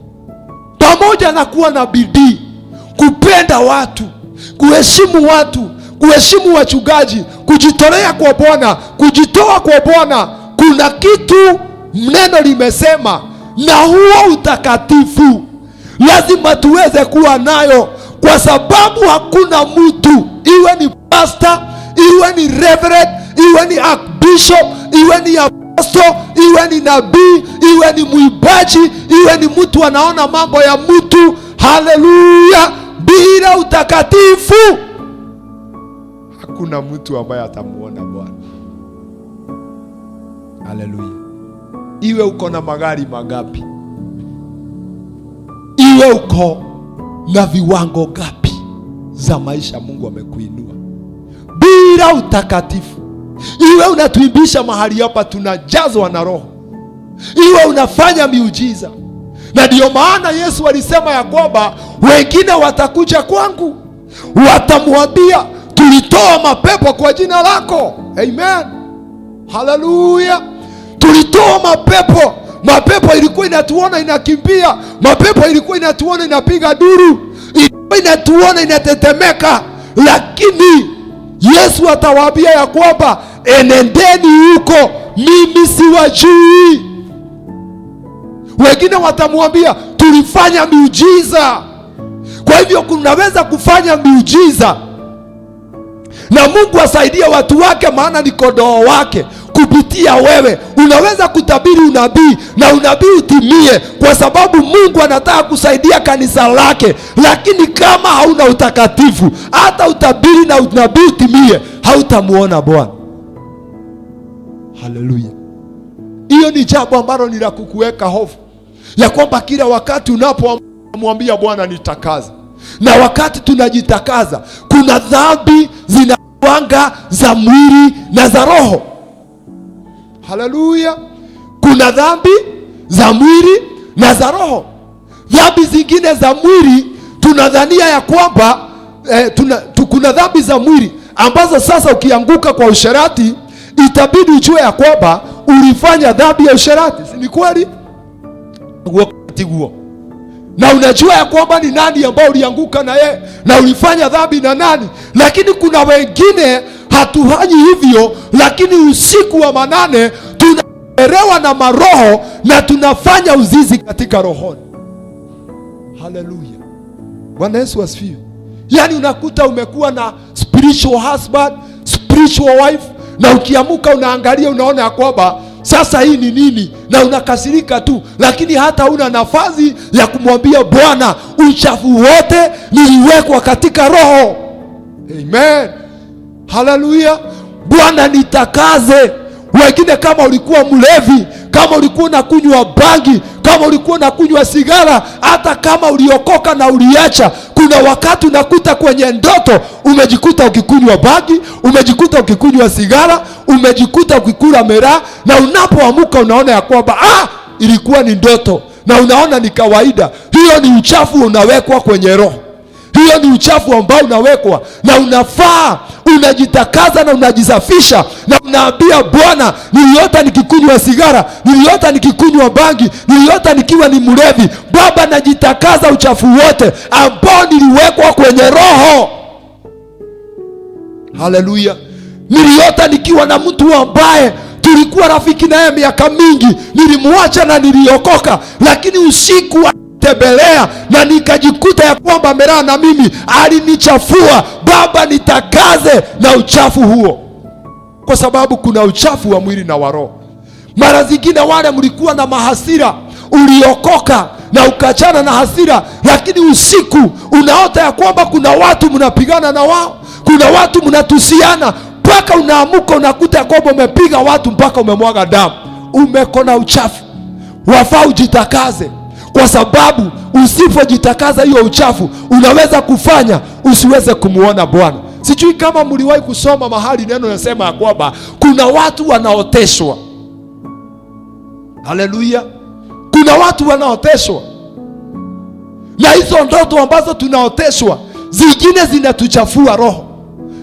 [SPEAKER 1] Pamoja na kuwa na bidii, kupenda watu, kuheshimu watu, kuheshimu wachungaji, kujitolea kwa Bwana, kujitoa kwa Bwana, kuna kitu neno limesema, na huo utakatifu lazima tuweze kuwa nayo, kwa sababu hakuna mtu, iwe ni pastor, iwe ni reverend, iwe ni archbishop, iwe ni apostle, iwe ni nabii, iwe ni mwimbaji, iwe ni mtu anaona mambo ya mtu, haleluya, bila utakatifu hakuna mtu ambaye atamuona Bwana. Haleluya. Iwe uko na magari magapi, iwe uko na viwango gapi za maisha Mungu amekuinua, bila utakatifu, iwe unatuimbisha mahali hapa tunajazwa na Roho, iwe unafanya miujiza. Na ndio maana Yesu alisema ya kwamba wengine watakuja kwangu, watamwambia tulitoa mapepo kwa jina lako. Amen. Haleluya. Tulitoa mapepo. Mapepo ilikuwa inatuona inakimbia, mapepo ilikuwa inatuona inapiga duru, ilikuwa inatuona inatetemeka, lakini Yesu atawaambia ya kwamba enendeni huko, mimi siwajui. Wengine watamwambia tulifanya miujiza. Kwa hivyo kunaweza kufanya miujiza na Mungu asaidie watu wake, maana ni kondoo wake. Kupitia wewe unaweza kutabiri unabii na unabii utimie, kwa sababu Mungu anataka kusaidia kanisa lake. Lakini kama hauna utakatifu, hata utabiri na unabii utimie, hautamuona Bwana. Haleluya. Hiyo ni jambo ambalo ni la kukuweka hofu, ya kwamba kila wakati unapomwambia Bwana nitakaze, na wakati tunajitakaza, kuna dhambi zinawanga za mwili na za roho. Haleluya. Kuna dhambi za mwili na za roho. Dhambi zingine za mwili tunadhania ya kwamba kuna dhambi za mwili ambazo sasa ukianguka kwa usherati itabidi ujue ya kwamba ulifanya dhambi ya usherati. Si ni kweli? Na unajua ya kwamba ni nani ambao ulianguka na yeye na ulifanya dhambi na nani. Lakini kuna wengine hatuhanyi hivyo, lakini usiku wa manane tunaelewa na maroho na tunafanya uzizi katika rohoni. Haleluya. Bwana Yesu asifiwe. Yani unakuta umekuwa na spiritual husband, spiritual wife, na ukiamuka unaangalia unaona ya kwamba sasa hii ni nini, na unakasirika tu, lakini hata una nafasi ya kumwambia Bwana uchafu wote niliwekwa katika roho. Amen. Haleluya. Bwana nitakaze. Wengine kama ulikuwa mlevi, kama ulikuwa unakunywa bangi, kama ulikuwa unakunywa sigara, hata kama uliokoka na uliacha, kuna wakati unakuta kwenye ndoto umejikuta ukikunywa bangi, umejikuta ukikunywa sigara, umejikuta ukikula miraa, na unapoamuka unaona ya kwamba ilikuwa ni ndoto, na unaona ni kawaida. Hiyo ni uchafu unawekwa kwenye roho. Hiyo ni uchafu ambao unawekwa, na unafaa unajitakaza na unajisafisha, na unaambia Bwana, niliota nikikunywa sigara, niliota nikikunywa bangi, niliota nikiwa ni mlevi. Baba, najitakaza uchafu wote ambao niliwekwa kwenye roho. Haleluya. Niliota nikiwa na mtu ambaye tulikuwa rafiki naye miaka mingi, nilimwacha na niliokoka, lakini usiku tembelea na nikajikuta ya kwamba miraa na mimi alinichafua. Baba, nitakaze na uchafu huo, kwa sababu kuna uchafu wa mwili na wa roho. Mara zingine wale mlikuwa na mahasira, uliokoka na ukachana na hasira, lakini usiku unaota ya kwamba kuna watu mnapigana na wao, kuna watu mnatusiana, mpaka unaamuka unakuta ya kwamba umepiga watu mpaka umemwaga damu. Umekona uchafu. Wafaa ujitakaze, kwa sababu usipojitakaza hiyo uchafu unaweza kufanya usiweze kumuona Bwana. Sijui kama mliwahi kusoma mahali neno linasema ya kwamba kuna watu wanaoteshwa. Haleluya. Kuna watu wanaoteshwa, na hizo ndoto ambazo tunaoteshwa, zingine zinatuchafua roho,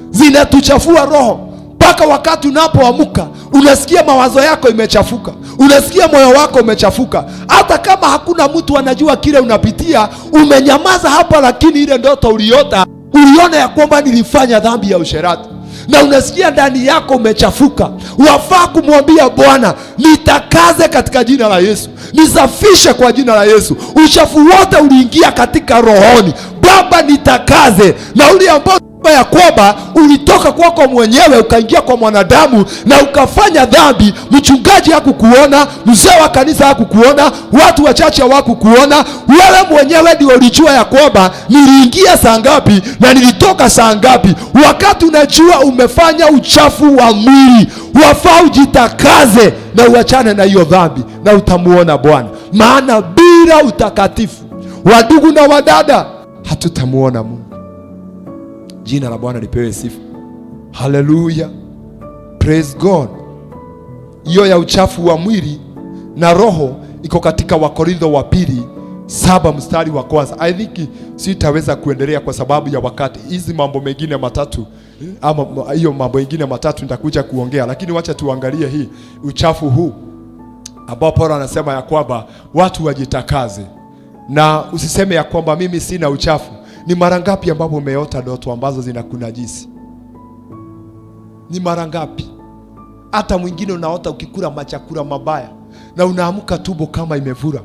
[SPEAKER 1] zinatuchafua roho, mpaka wakati unapoamka unasikia mawazo yako imechafuka, unasikia moyo wako umechafuka. Hata kama hakuna mtu anajua kile unapitia, umenyamaza hapa, lakini ile ndoto uliona ya kwamba nilifanya dhambi ya usherati, na unasikia ndani yako umechafuka. Wafaa kumwambia Bwana, nitakaze katika jina la Yesu, nisafishe kwa jina la Yesu. Uchafu wote uliingia katika rohoni, Baba nitakaze. Na ule ambao ya kwamba ulitoka kwako mwenyewe ukaingia kwa mwanadamu na ukafanya dhambi, mchungaji hakukuona, mzee wa kanisa hakukuona, watu wachache hawakukuona, wewe mwenyewe ndio ulijua ya kwamba niliingia saa ngapi na nilitoka saa ngapi. Wakati unajua umefanya uchafu wa mwili, wafaa ujitakaze na uachane na hiyo dhambi, na utamuona Bwana. Maana bila utakatifu, wadugu na wadada, hatutamuona Mungu. Jina la Bwana lipewe sifa. Haleluya. Praise God. Hiyo ya uchafu wa mwili na roho iko katika Wakorintho wa pili 7 mstari wa kwanza. I think sitaweza kuendelea kwa sababu ya wakati. Hizi mambo mengine matatu, ama hiyo mambo mengine matatu nitakuja kuongea, lakini wacha tuangalie hii uchafu huu ambao Paulo anasema ya kwamba watu wajitakaze. Na usiseme ya kwamba mimi sina uchafu. Ni mara ngapi ambapo umeota ndoto ambazo zinakunajisi? Ni mara ngapi? Hata mwingine unaota ukikula machakula mabaya na unaamka tumbo kama imevura,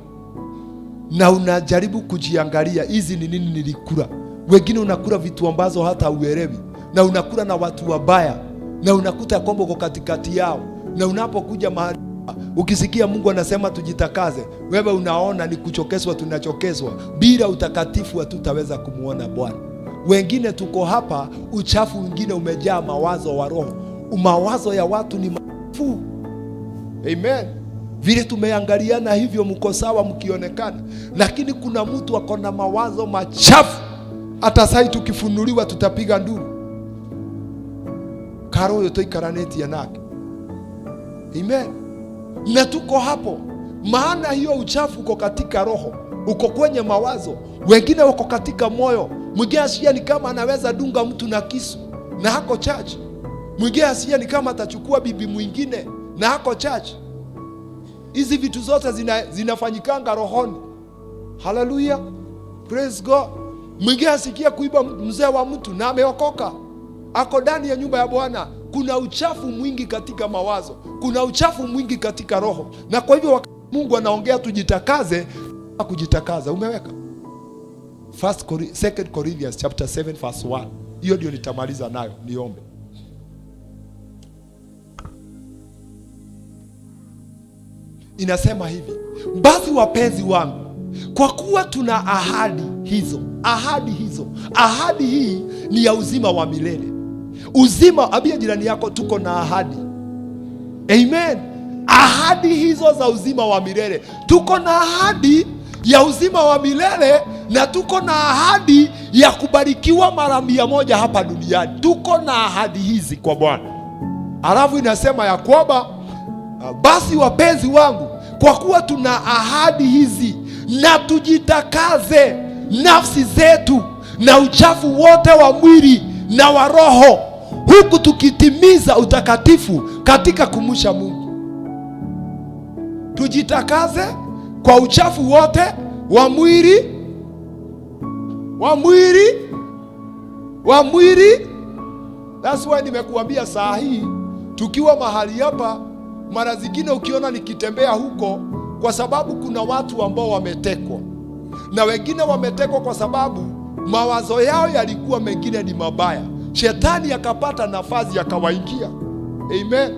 [SPEAKER 1] na unajaribu kujiangalia, hizi ni nini nilikula? Wengine unakula vitu ambazo hata uelewi, na unakula na watu wabaya, na unakuta kwamba uko katikati yao. Na unapokuja mahali ukisikia Mungu anasema tujitakaze, wewe unaona ni kuchokezwa, tunachokezwa. Bila utakatifu hatutaweza kumuona Bwana. Wengine tuko hapa, uchafu mwingine umejaa mawazo wa roho. Mawazo ya watu ni mafu. Amen. Vile tumeangaliana hivyo mko sawa mkionekana, lakini kuna mtu akona mawazo machafu. Hata sasa tukifunuliwa tutapiga nduru. Karo yote ikaraneti yanake. Amen. Na tuko hapo, maana hiyo uchafu uko katika roho, uko kwenye mawazo. Wengine wako katika moyo. Mwingine asiye ni kama anaweza dunga mtu na kisu na hako church. Mwingine asiye ni kama atachukua bibi mwingine na hako church. Hizi vitu zote zinafanyikanga rohoni. Hallelujah. Praise God. Mwingine asikia kuiba mzee wa mtu na ameokoka, ako ndani ya nyumba ya Bwana. Kuna uchafu mwingi katika mawazo, kuna uchafu mwingi katika roho. Na kwa hivyo wakati Mungu anaongea tujitakaze, kujitakaza umeweka 2 Corinthians chapter 7 verse 1. Hiyo ndio nitamaliza nayo, niombe. Inasema hivi: basi wapenzi wangu, kwa kuwa tuna ahadi hizo. Ahadi hii ni ya uzima wa milele. Uzima, abia jirani yako, tuko na ahadi. Amen. Ahadi hizo za uzima wa milele. Tuko na ahadi ya uzima wa milele, na tuko na ahadi ya kubarikiwa mara 100 hapa duniani. Tuko na ahadi hizi kwa Bwana. Alafu inasema ya kwamba basi wapenzi wangu, kwa kuwa tuna ahadi hizi, na tujitakaze nafsi zetu na uchafu wote wa mwili na wa roho, huku tukitimiza utakatifu katika kumcha Mungu. Tujitakaze kwa uchafu wote wa mwili. That's why nimekuambia saa hii tukiwa mahali hapa, mara zingine ukiona nikitembea huko, kwa sababu kuna watu ambao wametekwa, na wengine wametekwa kwa sababu mawazo yao yalikuwa mengine ni mabaya. Shetani akapata nafasi akawaingia. Amen.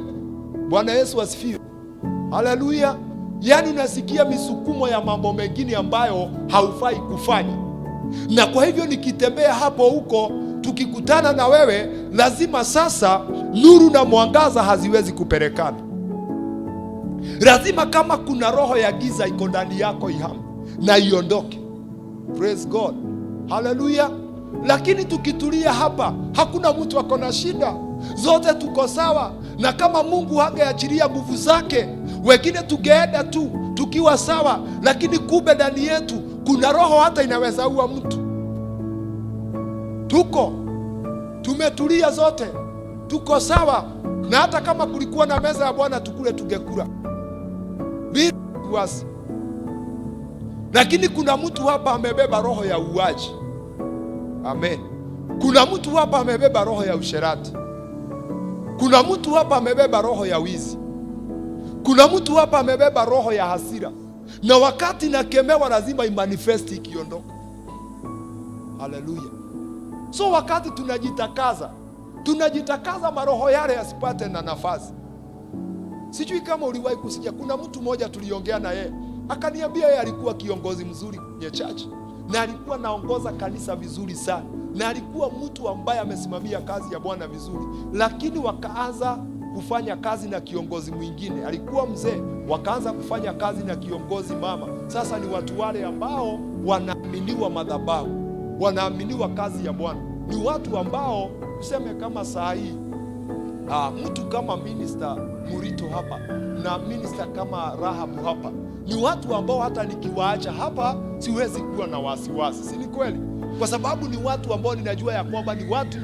[SPEAKER 1] Bwana Yesu asifiwe. Haleluya. Yaani unasikia misukumo ya mambo mengine ambayo haufai kufanya. Na kwa hivyo nikitembea hapo huko, tukikutana na wewe, lazima sasa nuru na mwangaza haziwezi kupelekana. Lazima kama kuna roho ya giza iko ndani yako ihame na iondoke. Praise God. Hallelujah. Lakini tukitulia hapa, hakuna mtu ako na shida. Zote tuko sawa. Na kama Mungu hangeachilia nguvu zake, wengine tungeenda tu tukiwa sawa, lakini kumbe ndani yetu kuna roho hata inaweza ua mtu. Tumetulia zote, tuko sawa, na hata kama kulikuwa na meza ya Bwana tukule tungekula bila wasi. Lakini kuna mtu hapa amebeba roho ya uaji. Amen. Kuna mtu hapa amebeba roho ya usherati. Kuna mtu hapa amebeba roho ya wizi. Kuna mtu hapa amebeba roho ya hasira. Na wakati nakemewa lazima imanifesti ikiondoka. Haleluya. So wakati tunajitakaza maroho yale yasipate na nafasi. Sijui kama uliwahi kusikia, kuna mtu mmoja tuliongea na yeye, akaniambia yeye alikuwa kiongozi mzuri kwenye church, na alikuwa naongoza kanisa vizuri sana, na alikuwa mtu ambaye amesimamia kazi ya Bwana vizuri, lakini wakaanza kufanya kazi na kiongozi mwingine, alikuwa mzee, wakaanza kufanya kazi na kiongozi mama. Sasa ni watu wale ambao wanaaminiwa madhabahu, wanaaminiwa kazi ya Bwana. Ni watu ambao tuseme kama saa hii mtu kama minister Murito hapa na minister kama Rahabu hapa, ni watu ambao hata nikiwaacha hapa siwezi kuwa na wasiwasi. Si ni kweli? Kwa sababu ni watu ambao ninajua ya kwamba ni watu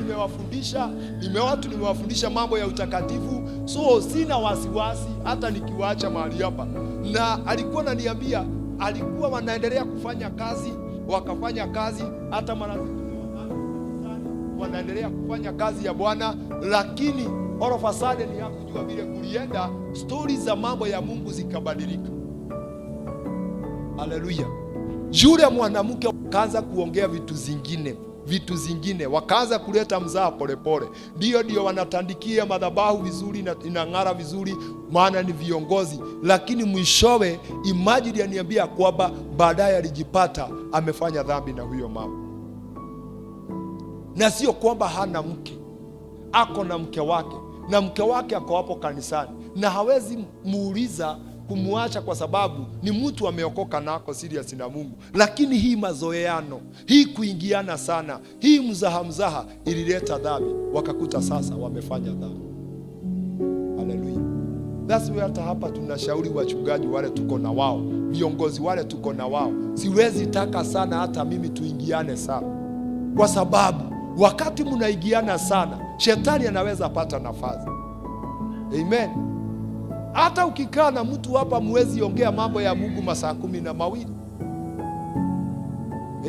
[SPEAKER 1] nimewafundisha mambo ya utakatifu, so sina wasiwasi hata nikiwaacha mahali hapa. Na alikuwa ananiambia alikuwa wanaendelea kufanya kazi, wakafanya kazi hata wanaendelea kufanya kazi ya Bwana, lakini all of a sudden hakujua vile kulienda, stories za mambo ya Mungu zikabadilika. Haleluya. Yule mwanamke wakaanza kuongea vitu zingine, wakaanza kuleta mzaa polepole. Ndio wanatandikia madhabahu vizuri na inang'ara vizuri, maana ni viongozi, lakini mwishowe imagine aniambia kwamba baadaye alijipata amefanya dhambi na huyo mama. Na sio kwamba hana mke, ako na mke wake, na mke wake ako hapo kanisani, na hawezi muuliza kumuacha kwa sababu ni mtu ameokoka na ako serious na Mungu. Lakini hii mazoeano, hii kuingiana sana, hii mzaha ilileta dhambi, wakakuta sasa wamefanya dhambi. Haleluya. That's why hata hapa tunashauri wachungaji wale tuko na wao, viongozi wale tuko na wao, siwezi taka sana hata mimi tuingiane sana, kwa sababu wakati mnaigiana sana, shetani anaweza pata nafasi. Amen. Hata ukikaa na mtu hapa mwezi ongea mambo ya Mungu masaa 12.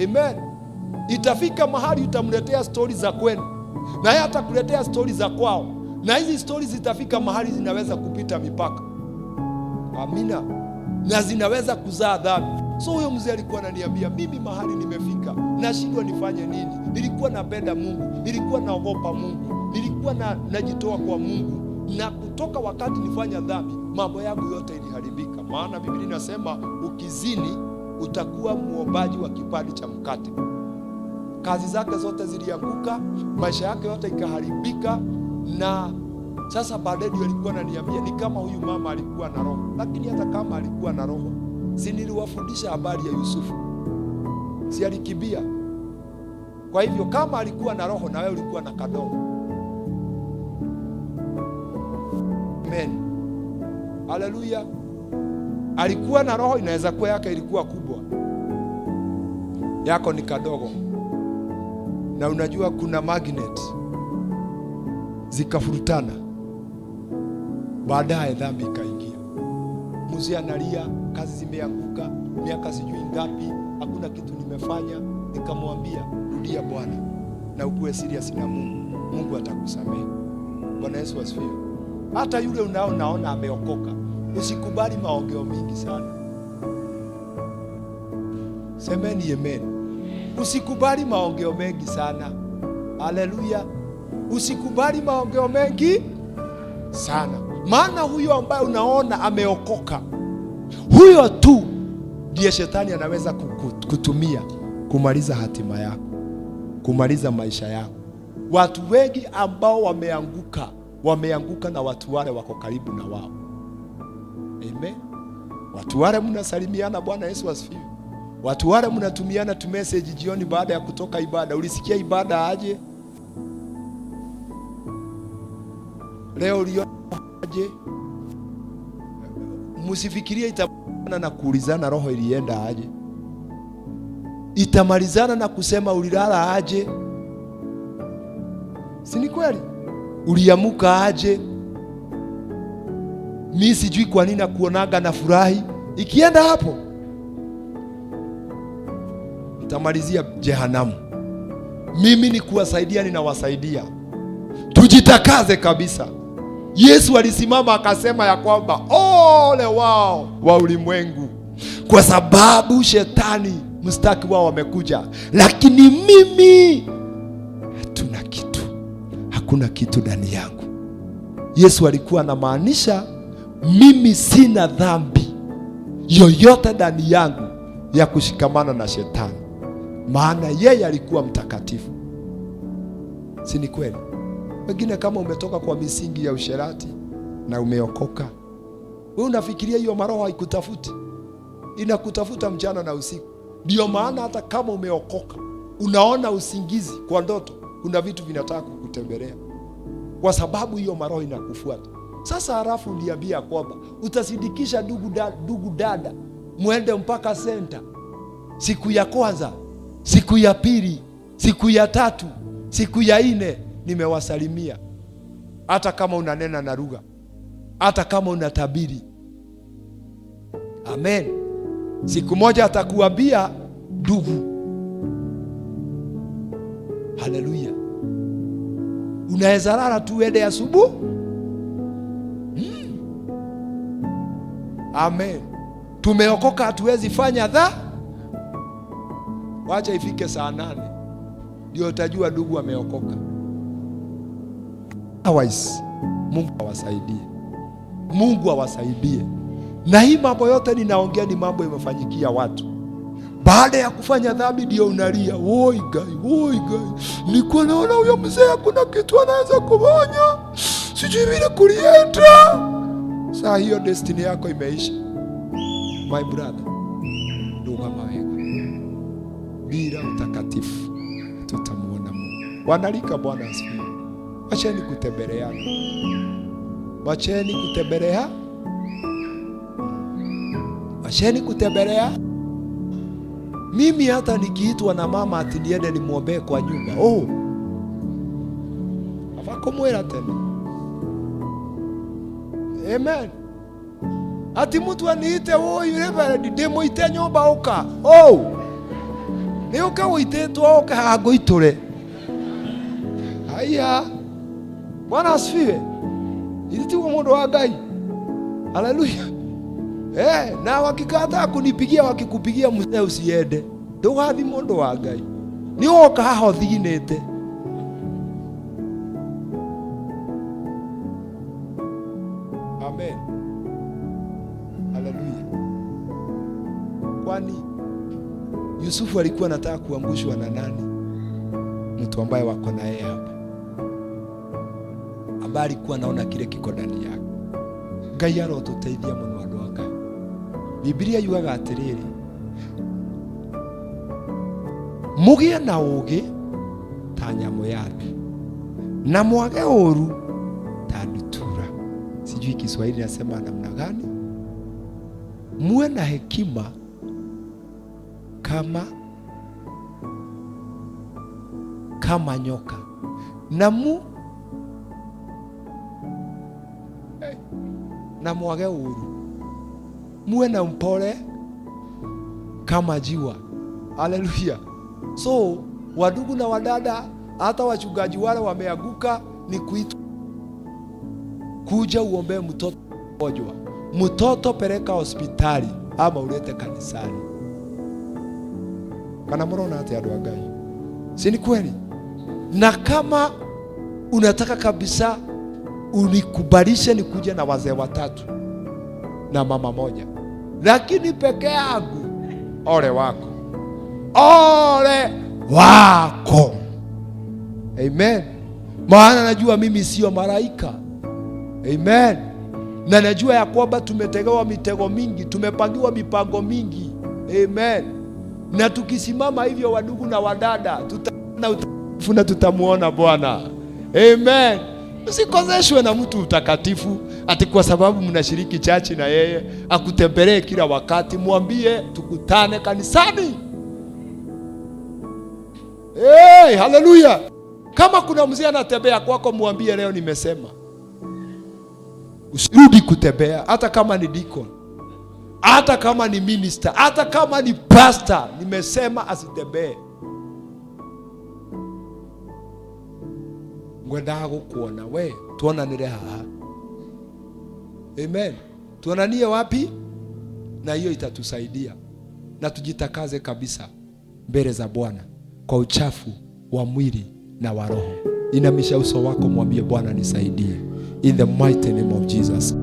[SPEAKER 1] Amen. Itafika mahali utamletea stori za kwenu, na yeye atakuletea stori za kwao, na hizi stori zitafika mahali zinaweza kupita mipaka. Amina. Na zinaweza kuzaa dhambi. So huyo mzee alikuwa ananiambia, mimi mahali nimefika, nashindwa nifanye nini? Nilikuwa napenda Mungu, nilikuwa naogopa Mungu, nilikuwa najitoa kwa Mungu, na kutoka wakati nifanya dhambi, mambo yangu yote iliharibika. Maana Biblia inasema ukizini utakuwa muombaji wa kipande cha mkate. Kazi zake zote zilianguka, maisha yake yote ikaharibika. Na sasa baadaye alikuwa ananiambia ni kama huyu mama alikuwa na roho. Lakini hata kama alikuwa na roho, si niliwafundisha habari ya Yusufu? Si alikimbia? Kwa hivyo kama alikuwa na roho, na wewe ulikuwa na kadogo. Amen. Haleluya. Alikuwa na roho, inaweza kuwa yake ilikuwa kubwa, yako ni kadogo. Na unajua kuna magnet zikafurutana, baadaye dhambi ikaingia. Mzee analia, kazi zimeanguka, miaka sijui ngapi, hakuna kitu nimefanya. Nikamwambia rudia Bwana na ukuwe serious na Mungu, Mungu atakusamehe. Bwana Yesu asifiwe. Hata yule unaona ameokoka, usikubali maongeo mingi sana. Semeni amen. Usikubali maongeo mengi sana. Haleluya. Usikubali maongeo mengi sana. Maana huyo ambaye unaona ameokoka, Huyo tu ndiye shetani anaweza kutumia kumaliza hatima yako, kumaliza maisha yako. Watu wengi ambao wameanguka na watu wale wako karibu na wao. Amen. Watu wale mnasalimiana, Bwana Yesu asifiwe. Watu wale mnatumiana tu message jioni baada ya kutoka ibada. Ulisikia ibada aje? Leo aje? Msifikirie itamalizana na kuulizana roho ilienda aje. Itamalizana na kusema ulilala aje. Si ni kweli? Uliamuka aje? Mimi sijui kwa nini nakuonaga na furahi. Ikienda hapo itamalizia jehanamu. Mimi ni kuwasaidia, ninawasaidia. Tujitakaze kabisa. Yesu alisimama akasema ya kwamba ole wao wa ulimwengu, kwa sababu shetani mstaki wao wamekuja, lakini mimi hatuna kitu, hakuna kitu ndani yangu. Yesu alikuwa anamaanisha mimi sina dhambi yoyote ndani yangu ya kushikamana na shetani, maana yeye alikuwa mtakatifu. Si ni kweli? Wengine kama umetoka kwa misingi ya usherati na umeokoka, wewe unafikiria hiyo maroho haikutafuti? Inakutafuta mchana na usiku. Ndio maana hata kama umeokoka unaona usingizi kwa ndoto, kuna vitu vinataka kukutembelea, kwa sababu hiyo maroho inakufuata. Sasa halafu uliambia kwamba utasindikisha ndugu dada muende mpaka center, siku ya kwanza, siku ya pili, siku ya tatu, siku ya nne nimewasalimia. Hata kama unanena na lugha, hata kama unatabiri. Amen. Siku moja atakuambia ndugu. Haleluya. Unaweza lala tu uende asubuhi. Amen. Tumeokoka, hatuwezi fanya wacha ifike saa 8 ndio utajua ndugu ameokoka. Otherwise, Mungu awasaidie. Mungu awasaidie. Na hii mambo yote ninaongea ni mambo yamefanyikia watu. Baada ya kufanya dhambi ndio unalia, "Oi gai, nilikuwa naona huyo mzee kuna kitu anaweza kufanya. Sijui vile kulienda." Saa hiyo destiny yako imeisha. My brother, ndugu wega, bila utakatifu tutamuona Mungu. Wanalika, Bwana asifiwe. Wacheni kutembeleana. Wacheni kutembelea. Wacheni kutembelea. Mimi hata nikiitwa na mama ati niende nimwombee kwa nyumba, afako mwera tena. Amen. Ati mtu aniite reverend demo ite nyumba oka. Ni oka uitetwa oka hago itore. Haya. Bwana asifiwe. Ilitiwa mundu wa Ngai. Haleluya. Na wakikata kunipigia, wakikupigia mzee usiende. Ndugathi mundu wa Ngai. Ni oka haho thinete. Amen. Haleluya. Kwani Yusufu alikuwa anataka kuangushwa na nani? Mtu ambaye wako na yeye hapa, ambaye alikuwa anaona kile kiko ndani yake. Ngai arotuteithia muno andu aka. Biblia yuaga atiriri, mugie na ugi ta nyamu yake, na mwage uru ta ndutura. Sijui Kiswahili nasema namna gani. Muwe na hekima kama nyoka, na mwage uru. Muwe na mpole kama jiwa. Haleluya. So wadugu na wadada, hata wachungaji wale wameanguka, ni kuitwa kuja uombe mtoto mgonjwa. Mtoto peleka hospitali ama ulete kanisani. Kana mrona ati andu a Ngai. Si ni kweli? Na kama unataka kabisa unikubalishe, ni kuja na wazee watatu na mama moja. lakini peke yangu, ole wako, ole wako. Amen. Maana najua mimi sio malaika. Amen. Na najua ya kwamba tumetegewa mitego mingi, tumepangiwa mipango mingi. Amen. Na tukisimama hivyo, wadugu na wadada, tutaona tutamuona Bwana. Amen. Usikozeshwe na mtu utakatifu ati kwa sababu mnashiriki chachi na yeye akutembelee kila wakati. Mwambie tukutane kanisani. Hey, haleluya. Kama kuna mzee anatembea kwako, mwambie leo nimesema usirudi kutembea, hata kama ni deacon, hata kama ni minister, hata kama ni pastor, nimesema asitembee. Ngwenda gukuona we, tuonanire haha. Amen. Tuonanie wapi? Na hiyo itatusaidia, na tujitakaze kabisa mbele za Bwana kwa uchafu wa mwili na wa roho. Inamisha uso wako, mwambie Bwana nisaidie, in the mighty name of Jesus.